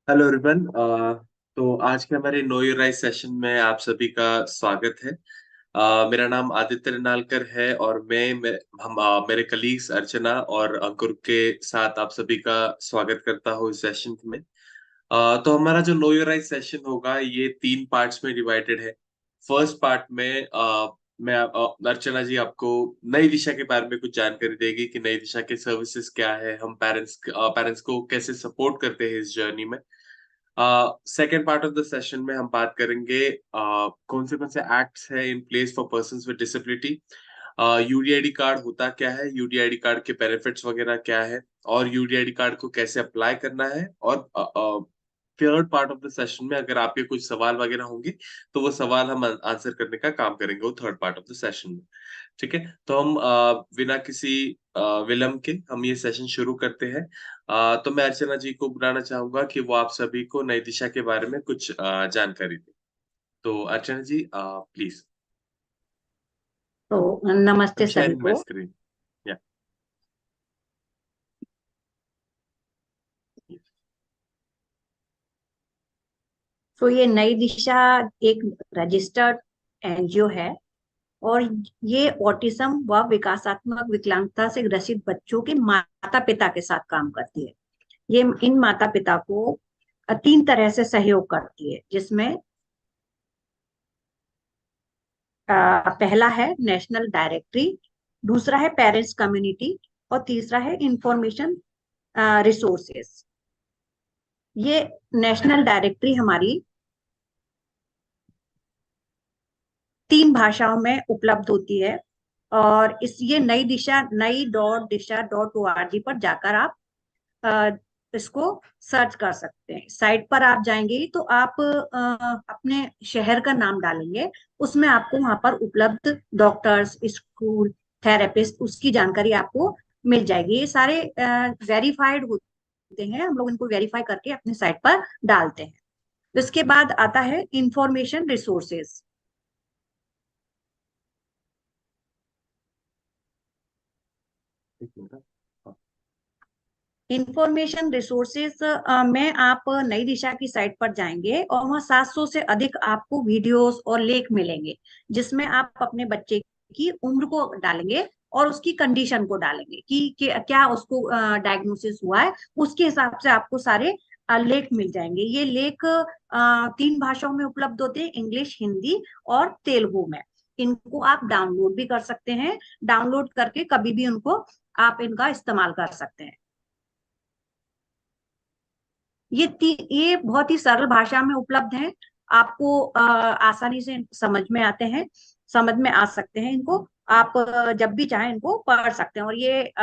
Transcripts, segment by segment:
Hello everyone. तो आज के हमारे नो योर राइट सेशन में आप सभी का स्वागत है। मेरा नाम आदित्य रिनालकर है और मेरे कलीग्स अर्चना और अंकुर के साथ आप सभी का स्वागत करता हूँ इस सेशन में। तो हमारा जो नो योर राइट सेशन होगा ये 3 पार्ट्स में डिवाइडेड है। फर्स्ट पार्ट में अर्चना जी आपको नई दिशा के बारे में कुछ जानकारी देगी कि नई दिशा के सर्विसेज क्या है, हम पेरेंट्स को कैसे सपोर्ट करते हैं इस जर्नी में। Second part of the session में हम बात करेंगे कौन से एक्ट्स है in place for persons with disability. UDID card होता क्या है, यूडीआईडी कार्ड के बेनिफिट्स वगैरह क्या है, और यूडीआईडी कार्ड को कैसे अप्लाई करना है। और third part of the session में अगर आपके कुछ सवाल वगैरह होंगे तो वो सवाल हम आंसर करने का काम करेंगे वो third part of the session में। ठीक है, तो हम बिना किसी विलंब के हम ये सेशन शुरू करते हैं। तो मैं अर्चना जी को बुलाना चाहूंगा कि वो आप सभी को नई दिशा के बारे में कुछ जानकारी दे। तो अर्चना जी प्लीज। तो आई नमस्ते एम सभी शेयरिंग माय को। स्क्रीन। या। तो ये नई दिशा एक रजिस्टर्ड एनजीओ है और ये ऑटिज्म व विकासात्मक विकलांगता से ग्रसित बच्चों के माता पिता के साथ काम करती है। ये इन माता पिता को 3 तरह से सहयोग करती है, जिसमें पहला है नेशनल डायरेक्टरी, दूसरा है पेरेंट्स कम्युनिटी और तीसरा है इंफॉर्मेशन रिसोर्सेस। ये नेशनल डायरेक्टरी हमारी 3 भाषाओं में उपलब्ध होती है और इस ये nai.disha.org पर जाकर आप अ, इसको सर्च कर सकते हैं। साइट पर आप जाएंगे तो आप अपने शहर का नाम डालेंगे, उसमें आपको वहां पर उपलब्ध डॉक्टर्स, स्कूल, थेरेपिस्ट, उसकी जानकारी आपको मिल जाएगी। ये सारे वेरीफाइड होते हैं, हम लोग इनको वेरीफाई करके अपने साइट पर डालते हैं। इसके बाद आता है इंफॉर्मेशन रिसोर्सेज। एक मिनट। हाँ। इंफॉर्मेशन रिसोर्सेज में आप नई दिशा की साइट पर जाएंगे और वहाँ 700 से अधिक आपको वीडियोस और लेख मिलेंगे, जिसमें आप अपने बच्चे की उम्र को डालेंगे और उसकी कंडीशन को डालेंगे कि क्या उसको डायग्नोसिस हुआ है। उसके हिसाब से आपको सारे लेख मिल जाएंगे। ये लेख 3 भाषाओं में उपलब्ध होते हैं, इंग्लिश, हिंदी और तेलुगु में। इनको आप डाउनलोड भी कर सकते हैं। डाउनलोड करके कभी भी उनको आप इनका इस्तेमाल कर सकते हैं। ये बहुत ही सरल भाषा में उपलब्ध हैं। आपको आसानी से समझ में आते हैं, समझ में आ सकते हैं। इनको आप जब भी चाहें इनको पढ़ सकते हैं। और ये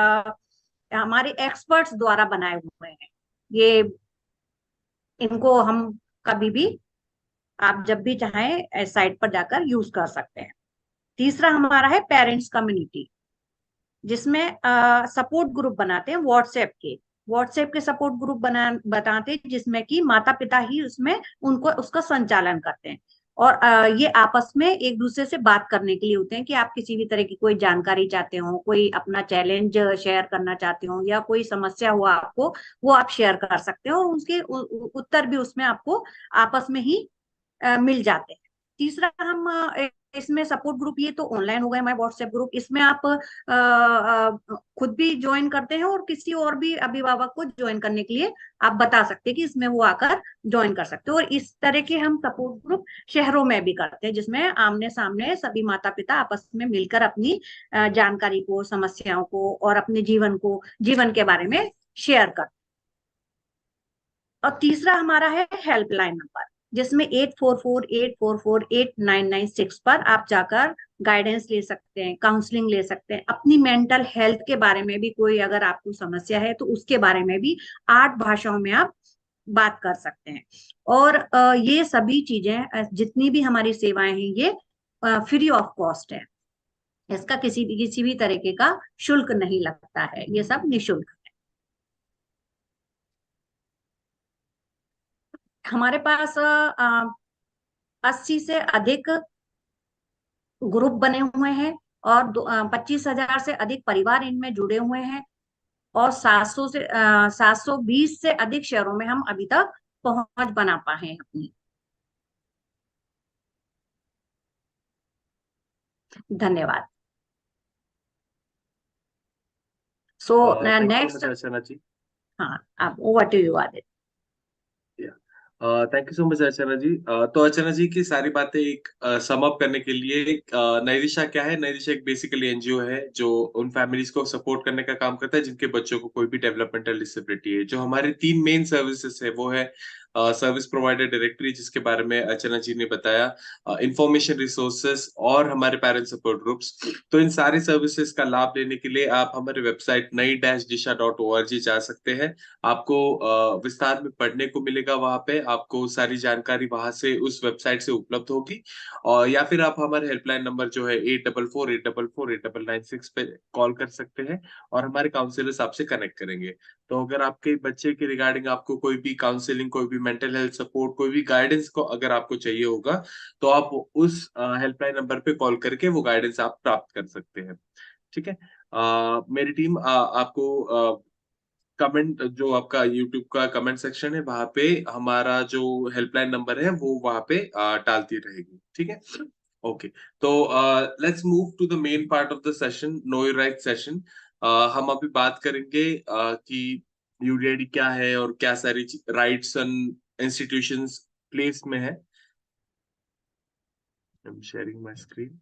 हमारे एक्सपर्ट्स द्वारा बनाए हुए हैं। ये इनको हम कभी भी, आप जब भी चाहें साइट पर जाकर यूज कर सकते हैं। तीसरा हमारा है पेरेंट्स कम्युनिटी, जिसमें सपोर्ट ग्रुप बनाते हैं व्हाट्सएप के सपोर्ट ग्रुप बनाते हैं, जिसमें कि माता पिता ही उसमें उनको उसका संचालन करते हैं। और ये आपस में एक दूसरे से बात करने के लिए होते हैं कि आप किसी भी तरह की कोई जानकारी चाहते हो, कोई अपना चैलेंज शेयर करना चाहते हो या कोई समस्या हुआ आपको, वो आप शेयर कर सकते हो और उसके उत्तर भी उसमें आपको आपस में ही मिल जाते हैं। तीसरा हम इसमें सपोर्ट ग्रुप, ये तो ऑनलाइन हो गया हमारे व्हाट्सएप ग्रुप। इसमें आप खुद भी ज्वाइन करते हैं और किसी और भी अभिभावक को ज्वाइन करने के लिए आप बता सकते हैं कि इसमें वो आकर ज्वाइन कर सकते हो। और इस तरह के हम सपोर्ट ग्रुप शहरों में भी करते हैं, जिसमें आमने सामने सभी माता पिता आपस में मिलकर अपनी जानकारी को, समस्याओं को और अपने जीवन के बारे में शेयर कर। और तीसरा हमारा है हेल्पलाइन नंबर, जिसमें 8448448996 पर आप जाकर गाइडेंस ले सकते हैं, काउंसलिंग ले सकते हैं। अपनी मेंटल हेल्थ के बारे में भी कोई अगर आपको समस्या है तो उसके बारे में भी 8 भाषाओं में आप बात कर सकते हैं। और ये सभी चीजें, जितनी भी हमारी सेवाएं हैं, ये फ्री ऑफ कॉस्ट है। इसका किसी भी तरीके का शुल्क नहीं लगता है, ये सब निःशुल्क। हमारे पास 80 से अधिक ग्रुप बने हुए हैं और 25,000 से अधिक परिवार इनमें जुड़े हुए हैं। और 720 से अधिक शहरों में हम अभी तक पहुंच बना पाए हैं अपनी। धन्यवाद। So thank you so next. Much Archana ji. हाँ, अब over to you Aditya. Thank you so much Archana ji. तो अर्चना जी की सारी बातें एक सम अप करने के लिए, नई दिशा क्या है? नई दिशा एक बेसिकली एनजीओ है जो उन फैमिलीज को सपोर्ट करने का काम करता है जिनके बच्चों को कोई भी डेवलपमेंटल डिसेबिलिटी है। जो हमारे तीन मेन सर्विसेज है वो है सर्विस प्रोवाइडर डायरेक्टरी, जिसके बारे में अर्चना जी ने बताया, इंफॉर्मेशन रिसोर्सेस और हमारे पेरेंट सपोर्ट ग्रुप्स। तो इन सारी सर्विसेज का लाभ लेने के लिए आप हमारे वेबसाइट nai-disha.org जा सकते हैं। आपको विस्तार में पढ़ने को मिलेगा, वहां पे आपको सारी जानकारी वहां से उस वेबसाइट से उपलब्ध होगी। और या फिर आप हमारे हेल्पलाइन नंबर जो है 8448448996 पे कॉल कर सकते हैं और हमारे काउंसलर्स आपसे कनेक्ट करेंगे। तो अगर आपके बच्चे के रिगार्डिंग आपको कोई भी काउंसलिंग, कोई भी मेंटल हेल्थ सपोर्ट, कोई भी गाइडेंस को अगर आपको चाहिए होगा, तो आप उस हेल्पलाइन नंबर पे कॉल करके वो गाइडेंस आप प्राप्त कर सकते हैं। ठीक है। मेरी टीम आपको कमेंट, जो आपका यूट्यूब का कमेंट सेक्शन है वहां पे हमारा जो हेल्पलाइन नंबर है वो वहां पे डालती रहेगी। ठीक है। ओके। तो let's move to the main part of the session, know your right session. हम अभी बात करेंगे कि यूडीआईडी क्या है और क्या सारी राइट्स एंड इंस्टीट्यूशंस प्लेस में है। I am sharing my screen.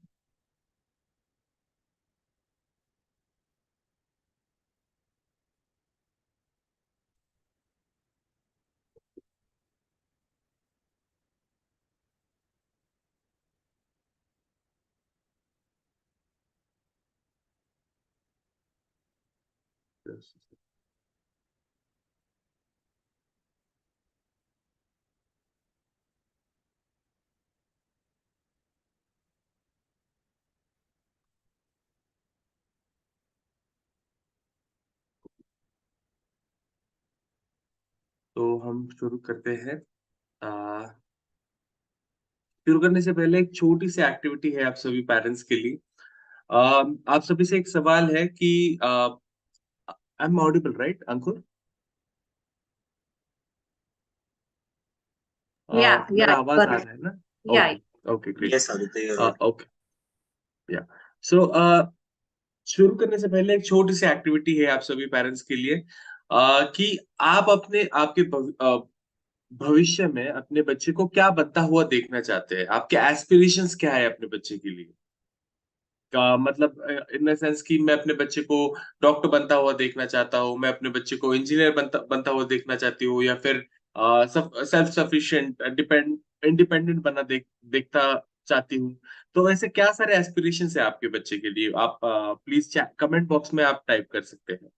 तो हम शुरू करते हैं। शुरू करने से पहले एक छोटी सी एक्टिविटी है आप सभी पेरेंट्स के लिए। आप सभी से एक सवाल है कि आई एम ऑडिबल राइट अंकुर? या मेरा या आवाज आ कर, रहा है ना? या okay. Okay great. Yes Aditya. Okay. या सो शुरू करने से पहले एक छोटी सी एक्टिविटी है आप सभी पेरेंट्स के लिए, कि आप अपने आपके भविष्य में अपने बच्चे को क्या बनता हुआ देखना चाहते हैं? आपके एस्पिरेशंस क्या है अपने बच्चे के लिए? का मतलब इन द सेंस कि मैं अपने बच्चे को डॉक्टर बनता हुआ देखना चाहता हूँ, मैं अपने बच्चे को इंजीनियर बनता बनता हुआ देखना चाहती हूँ, या फिर सेल्फ सफिशिएंट इंडिपेंडेंट बना देखता चाहती हूँ। तो ऐसे क्या सारे एस्पिरेशन है आपके बच्चे के लिए? आप प्लीज कमेंट बॉक्स में आप टाइप कर सकते हैं।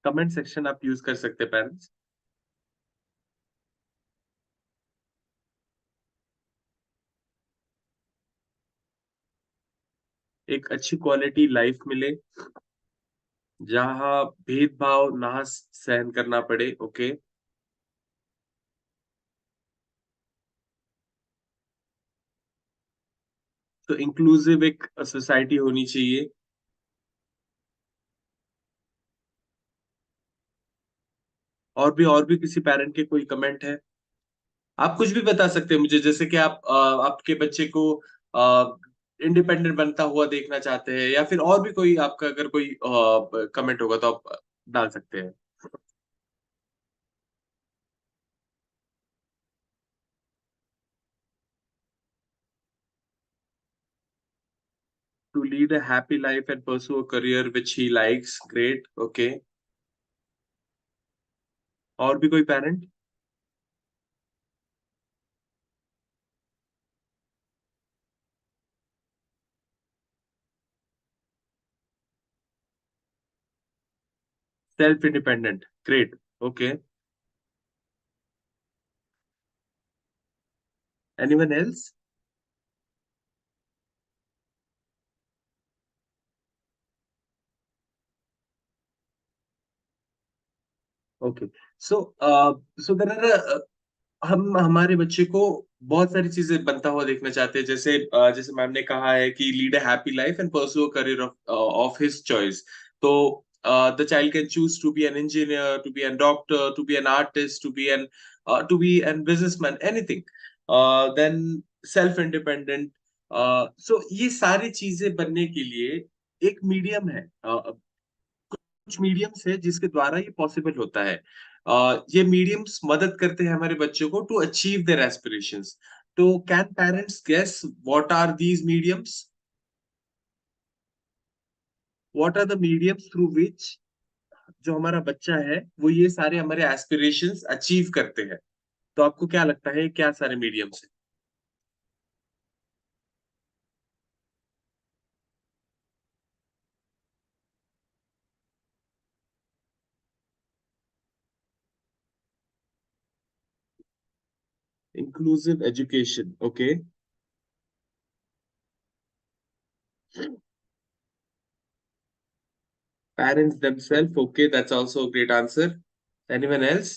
कमेंट सेक्शन आप यूज कर सकते हैं पेरेंट्स। एक अच्छी क्वालिटी लाइफ मिले जहाँ भेदभाव ना सहन करना पड़े। ओके। तो इंक्लूसिव एक सोसाइटी होनी चाहिए। और भी किसी पेरेंट के कोई कमेंट है? आप कुछ भी बता सकते हैं मुझे, जैसे कि आप आपके बच्चे को इंडिपेंडेंट बनता हुआ देखना चाहते हैं, या फिर और भी कोई आपका अगर कोई कमेंट होगा तो आप डाल सकते हैं। To lead a happy life and pursue a career which he likes. Great. Okay. और भी कोई parent? Self independent. Great. Okay. Anyone else? Okay. So so there are, हम हमारे बच्चे को बहुत सारी चीजें बनता हुआ देखना चाहते हैं, जैसे जैसे मैम ने कहा है कि lead a happy life and pursue a career of his choice. तो the child can choose to be an engineer, to be an doctor, to be an artist, to be an businessman, anything. Then self independent. So ये सारी चीजें बनने के लिए एक medium है, कुछ मीडियम्स है जिसके द्वारा ये पॉसिबल होता है। ये मीडियम्स मदद करते हैं हमारे बच्चों को टू अचीव देयर एस्पिरेशंस। तो can parents guess what are these mediums? What are the mediums through which जो हमारा बच्चा है वो ये सारे हमारे एस्पिरेशंस अचीव करते हैं? तो आपको क्या लगता है क्या सारे मीडियम्स हैं? Inclusive education, okay. Parents themselves, okay, that's also a great answer. Anyone else?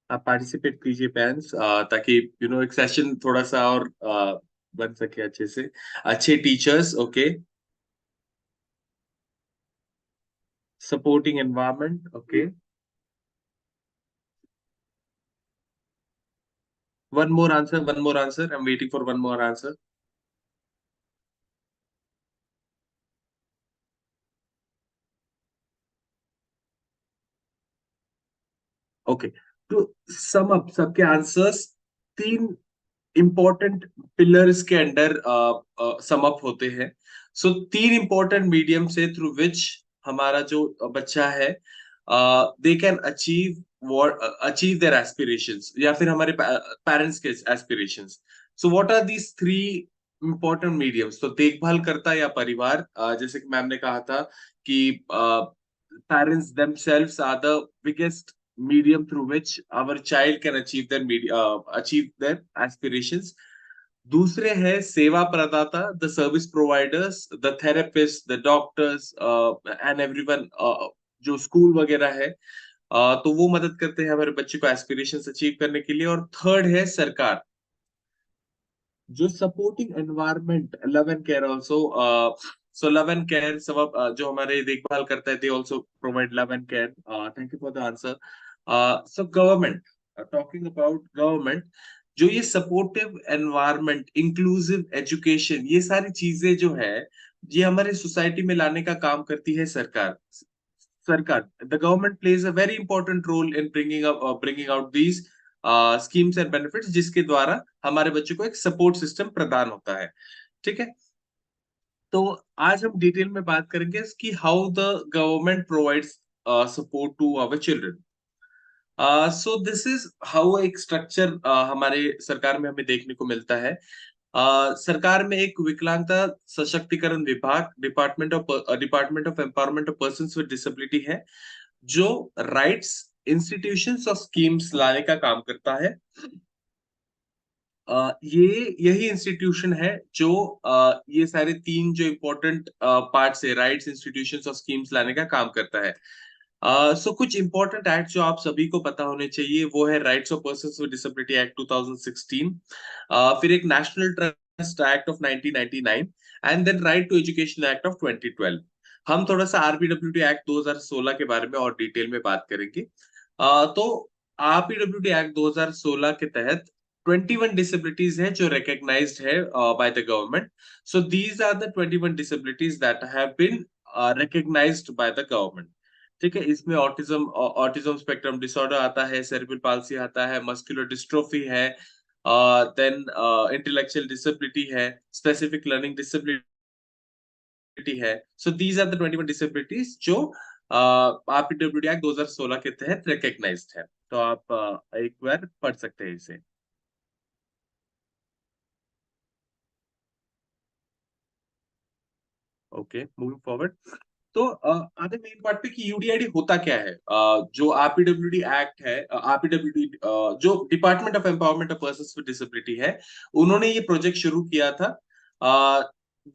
आप पार्टिसिपेट कीजिए पेरेंट्स, ताकि एक सेशन थोड़ा सा और बन सके अच्छे से। अच्छे teachers, okay. Supporting environment, okay. One more answer, I am waiting for one more answer. Okay. तो सम अप सबके आंसर्स तीन इंपॉर्टेंट पिलर्स के अंडर सम अप होते हैं। सो तीन इंपॉर्टेंट मीडियम से थ्रू विच हमारा जो बच्चा है they can achieve their aspirations, या फिर हमारे पेरेंट्स के aspirations. So what are these three important mediums? तो देखभाल करता या परिवार, जैसे कि मैम ने कहा था कि parents themselves are the biggest medium through which our child can achieve their aspirations. दूसरे हैं सेवा प्रदाता, the service providers, the therapist, the doctors and everyone, जो स्कूल वगैरह है। तो वो मदद करते हैं हमारे बच्चे को एस्पिरेशंस अचीव करने के लिए। और थर्ड है सरकार, जो supporting environment, love and care also. So love and care सब जो हमारे देखभाल करता है, they also provide love and care. Thank you for the answer. So government, talking about government, जो ये सपोर्टिव एनवायरनमेंट, इंक्लूसिव एजुकेशन, ये सारी चीजें जो है ये हमारे सोसाइटी में लाने का काम करती है सरकार। सरकार, the government plays a very important role in bringing out these schemes and benefits, जिसके द्वारा हमारे बच्चों को एक सपोर्ट सिस्टम प्रदान होता है। ठीक है। तो आज हम डिटेल में बात करेंगे कि how the government provides support to our children. So this is how एक स्ट्रक्चर हमारे सरकार में हमें देखने को मिलता है। सरकार में एक विकलांगता सशक्तिकरण विभाग, department of empowerment of persons with disability है, जो राइट्स, इंस्टीट्यूशंस और स्कीम्स लाने का काम करता है। ये यही इंस्टीट्यूशन है जो ये सारे तीन जो इम्पोर्टेंट पार्ट्स है, राइट्स, इंस्टीट्यूशंस और स्कीम्स लाने का काम करता है। सो कुछ इंपॉर्टेंट एक्ट जो आप सभी को पता होने चाहिए वो है rights of persons with disability act 2016, फिर एक national trust act of 1999, and then right to education act of 2012। हम थोड़ा सा आरपीडब्ल्यूडी एक्ट 2016 के बारे में और डिटेल में बात करेंगे। तो आरपीडब्ल्यूडी एक्ट 2016 के तहत 21 डिसेबिलिटीज हैं जो रिकॉग्नाइज्ड है by the government. So these are the 21 disabilities that have been recognised by the government. ठीक है। इसमें ऑटिज्म स्पेक्ट्रम डिसऑर्डर आता है, सेरेब्रल पाल्सी आता है, मस्कुलर डिस्ट्रोफी है, देन इंटेलेक्चुअल डिसेबिलिटी है, स्पेसिफिक लर्निंग डिसेबिलिटी है। So these are the 21 disabilities जो आरपीडब्ल्यूडी एक्ट 2016 के तहत रिकॉग्नाइज्ड है। तो आप एक बार पढ़ सकते हैं इसे। Okay, moving forward. तो आते मेन पार्ट पे कि यूडीआईडी होता क्या है। जो आरपीडब्ल्यूडी एक्ट है, आरपीडब्ल्यूडी जो department of empowerment of persons with disability है, उन्होंने ये प्रोजेक्ट शुरू किया था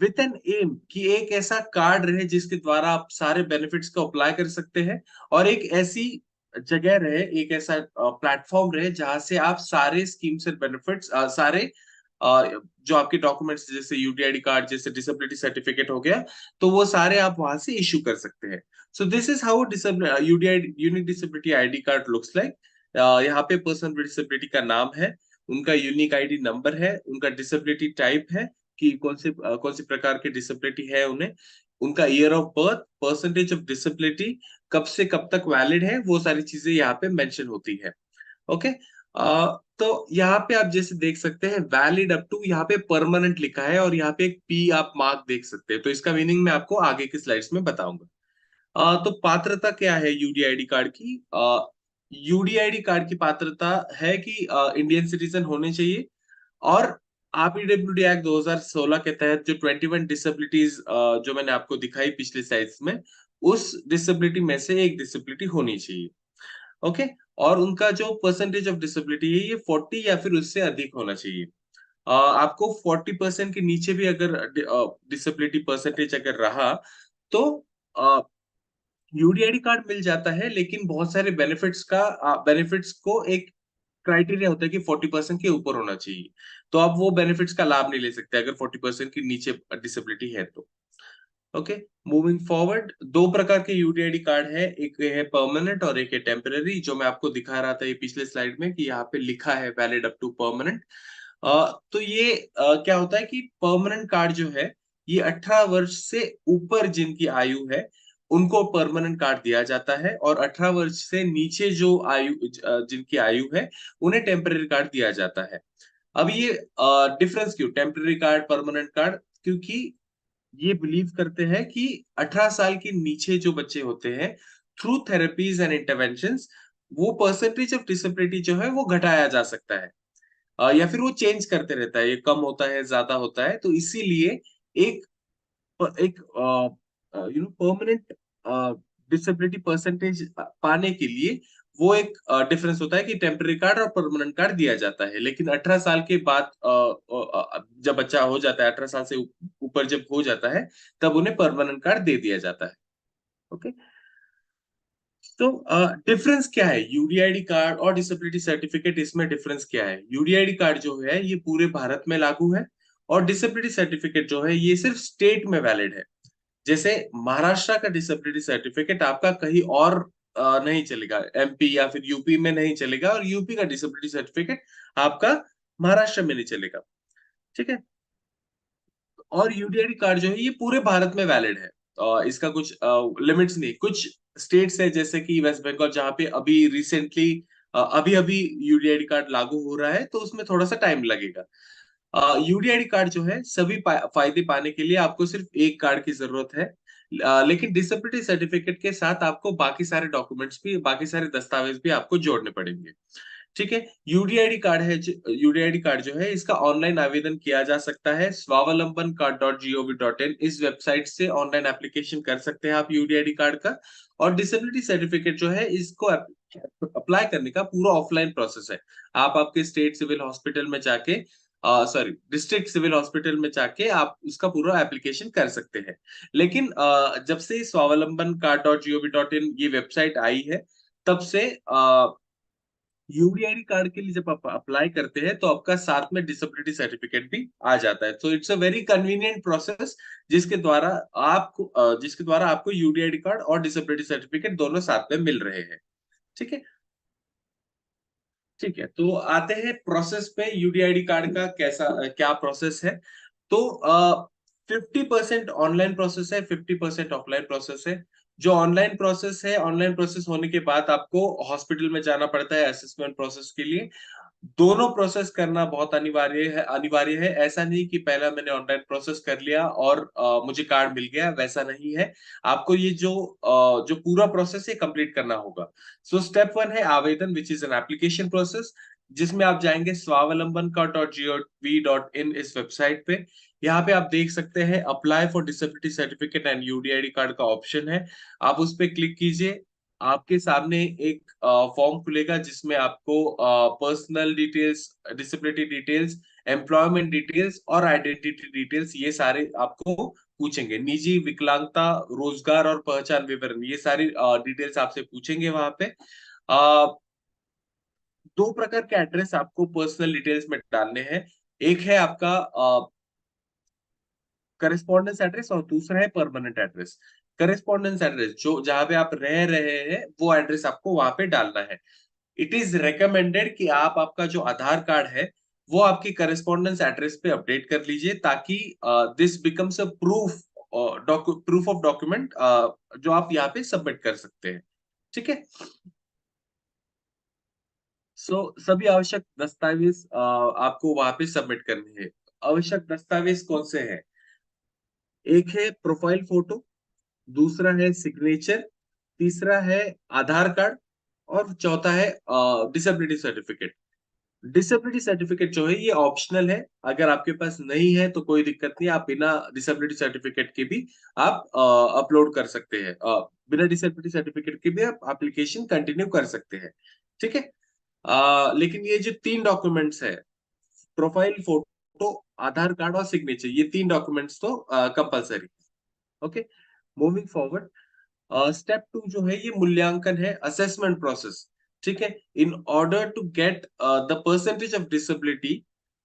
विद एन एम कि एक ऐसा कार्ड रहे जिसके द्वारा आप सारे बेनिफिट्स को अप्लाई कर सकते हैं, और एक ऐसी जगह रहे, एक ऐसा प्लेटफॉर्म रहे जहां से आप सारे स्कीम्स एंड बेनिफिट्स, सारे जो आपके डॉक्यूमेंट्स जैसे यूडीआईडी कार्ड, जैसे डिसेबिलिटी सर्टिफिकेट हो गया, तो वो सारे आप वहां से इशू कर सकते हैं। सो this is how UDID unique disability ID card looks like. यहाँ पे पर्सन विद डिसेबिलिटी का नाम है, उनका यूनिक आईडी नंबर है, उनका डिसेबिलिटी टाइप है कि कौन से प्रकार की डिसेबिलिटी है उन्हें, उनका year of birth, percentage of disability, कब से कब तक वैलिड है, वो सारी चीजें यहाँ पे मेंशन होती है। ओके। तो यहाँ पे आप जैसे देख सकते हैं वैलिड अप टू, यहाँ पे परमानेंट लिखा है, और यहाँ पे एक पी आप मार्क देख सकते हैं। तो इसका मीनिंग मैं आपको आगे की स्लाइड्स में बताऊंगा। तो पात्रता क्या है यूडीआईडी कार्ड की? यूडीआईडी कार्ड की पात्रता है कि इंडियन सिटीजन होने चाहिए, और आरपीडब्ल्यूडी एक्ट 2016 के तहत जो 21 डिसेबिलिटीज जो मैंने आपको दिखाई पिछले स्लाइड्स में, उस डिसेबिलिटी में से एक डिसेबिलिटी होनी चाहिए। ओके। और उनका जो परसेंटेज ऑफ डिसेबिलिटी है, ये 40 या फिर उससे अधिक होना चाहिए। आपको 40% के नीचे भी अगर डिसेबिलिटी परसेंटेज अगर रहा, तो यूडीआईडी कार्ड मिल जाता है, लेकिन बहुत सारे बेनिफिट्स को एक क्राइटेरिया होता है कि 40% के ऊपर होना चाहिए। तो आप वो बेनिफिट्स का लाभ नहीं ले सकते अगर 40% के नीचे डिसेबिलिटी है तो। ओके। मूविंग फॉरवर्ड, दो प्रकार के यूडीआईडी कार्ड है, एक है परमानेंट और एक है टेम्पररी, जो मैं आपको दिखा रहा था ये पिछले स्लाइड में कि यहाँ पे लिखा है वैलिड अप टू परमानेंट। तो ये क्या होता है कि परमानेंट कार्ड जो है, ये 18 वर्ष से ऊपर जिनकी आयु है उनको परमानेंट कार्ड दिया जाता है, और 18 वर्ष से नीचे जो जिनकी आयु है उन्हें टेम्पररी कार्ड दिया जाता है। अब ये डिफरेंस क्यों, टेम्पररी कार्ड परमानेंट कार्ड? क्योंकि ये बिलीव करते हैं कि 18 साल के नीचे जो बच्चे होते हैं, थ्रू थेरेपीज एंड इंटरवेंशंस, वो परसेंटेज ऑफ डिसेबिलिटी जो है वो घटाया जा सकता है, या फिर वो चेंज करते रहता है, ये कम होता है, ज्यादा होता है। तो इसीलिए एक एक परमानेंट डिसेबिलिटी परसेंटेज पाने के लिए वो एक डिफरेंस होता है कि टेम्पररी कार्ड और परमानेंट कार्ड दिया जाता है। लेकिन 18 साल के बाद जब बच्चा हो जाता है, 18 साल से ऊपर जब हो जाता है, तब उन्हें परमानेंट कार्ड दे दिया जाता है। ओके। तो डिफरेंस क्या है यूडीआईडी कार्ड और डिसेबिलिटी सर्टिफिकेट? इसमें डिफरेंस क्या है? यूडीआईडी कार्ड जो है ये पूरे भारत में लागू है, और डिसेबिलिटी सर्टिफिकेट जो है ये सिर्फ स्टेट में वैलिड है। जैसे महाराष्ट्र का डिसेबिलिटी सर्टिफिकेट आपका कहीं और नहीं चलेगा, एमपी या फिर यूपी में नहीं चलेगा, और यूपी का डिसेबिलिटी सर्टिफिकेट आपका महाराष्ट्र में नहीं चलेगा। ठीक है। और यूडीआईडी कार्ड जो है ये पूरे भारत में वैलिड है, इसका कुछ लिमिट्स नहीं। कुछ स्टेट्स है जैसे कि वेस्ट बंगाल, जहाँ पे अभी रिसेंटली अभी अभी यूडीआईडी कार्ड लागू हो रहा है, तो उसमें थोड़ा सा टाइम लगेगा। यूडीआईडी कार्ड जो है सभी फायदे पाने के लिए आपको सिर्फ एक कार्ड की जरूरत है, लेकिन डिसेबिलिटी सर्टिफिकेट के साथ आपको बाकी सारे डॉक्यूमेंट्स भी, बाकी सारे दस्तावेज भी आपको जोड़ने पड़ेंगे। ठीक है। यूडीआईडी कार्ड जो है इसका ऑनलाइन आवेदन किया जा सकता है, स्वावलंबन कार्ड .gov.in, इस वेबसाइट से ऑनलाइन एप्लीकेशन कर सकते हैं आप यूडीआईडी कार्ड का। और डिसेबिलिटी सर्टिफिकेट जो है इसको अप्लाई करने का पूरा ऑफलाइन प्रोसेस है। आप आपके स्टेट सिविल हॉस्पिटल में जाके, सॉरी डिस्ट्रिक्ट सिविल हॉस्पिटल में जाके आप उसका पूरा एप्लीकेशन कर सकते हैं। लेकिन जब से स्वावलंबन कार्ड .gov.in ये वेबसाइट आई है, तब से यूडीआईडी कार्ड के लिए जब आप अप्लाई करते हैं तो आपका साथ में डिसेबिलिटी सर्टिफिकेट भी आ जाता है। तो it's a very convenient process, जिसके द्वारा आपको यूडीआईडी कार्ड और डिसेबिलिटी सर्टिफिकेट दोनों साथ में मिल रहे हैं। ठीक है। ठीक है, तो आते हैं प्रोसेस पे, यूडीआईडी कार्ड का क्या प्रोसेस है। तो 50% ऑनलाइन प्रोसेस है, 50% ऑफलाइन प्रोसेस है। जो ऑनलाइन प्रोसेस होने के बाद आपको हॉस्पिटल में जाना पड़ता है असेसमेंट प्रोसेस के लिए। दोनों प्रोसेस करना बहुत अनिवार्य है। ऐसा नहीं कि पहला मैंने ऑनलाइन प्रोसेस कर लिया और मुझे कार्ड मिल गया, वैसा नहीं है। आपको ये जो पूरा प्रोसेस है कंप्लीट करना होगा। सो स्टेप 1 है आवेदन, which is an application process, जिसमें आप जाएंगे स्वावलंबन का .gov.in इस वेबसाइट पे। यहाँ पे आप देख सकते हैं apply for disability certificate and UDID card का ऑप्शन है। आप उस पर क्लिक कीजिए। आपके सामने एक फॉर्म खुलेगा जिसमें आपको personal details, disability details, employment details और आइडेंटिटी डिटेल्स, ये सारे आपको पूछेंगे। निजी, विकलांगता, रोजगार और पहचान विवरण, ये सारी डिटेल्स आपसे पूछेंगे वहां पे। दो प्रकार के एड्रेस आपको पर्सनल डिटेल्स में डालने हैं। एक है आपका करेस्पॉन्डेंस एड्रेस और दूसरा है परमानेंट एड्रेस। करेस्पॉन्डेंस एड्रेस जो जहां पे आप रह रहे हैं वो एड्रेस आपको वहां पे डालना है। इट इज रिकमेंडेड कि आप आपका जो आधार कार्ड है वो आपकी करेस्पॉन्डेंस एड्रेस पे अपडेट कर लीजिए, ताकि this becomes a proof, proof of document जो आप यहाँ पे सबमिट कर सकते हैं। ठीक है। सभी आवश्यक दस्तावेज आपको वहां पे सबमिट करने हैं। आवश्यक दस्तावेज कौन से हैं? एक है प्रोफाइल फोटो, दूसरा है सिग्नेचर, तीसरा है आधार कार्ड और चौथा है डिसेबिलिटी सर्टिफिकेट। डिसेबिलिटी सर्टिफिकेट जो है ये ऑप्शनल है। अगर आपके पास नहीं है तो कोई दिक्कत नहीं, आप बिना डिसेबिलिटी सर्टिफिकेट के भी आप अपलोड कर सकते हैं। बिना डिसेबिलिटी सर्टिफिकेट के भी आप एप्लीकेशन कंटिन्यू कर सकते हैं। ठीक है। लेकिन ये जो तीन डॉक्यूमेंट्स है, प्रोफाइल फोटो, आधार कार्ड और सिग्नेचर, ये तीन डॉक्यूमेंट्स तो compulsory. Okay, moving forward. Step two जो है ये मूल्यांकन है, असेसमेंट प्रोसेस। ठीक है। In order to get the percentage of disability,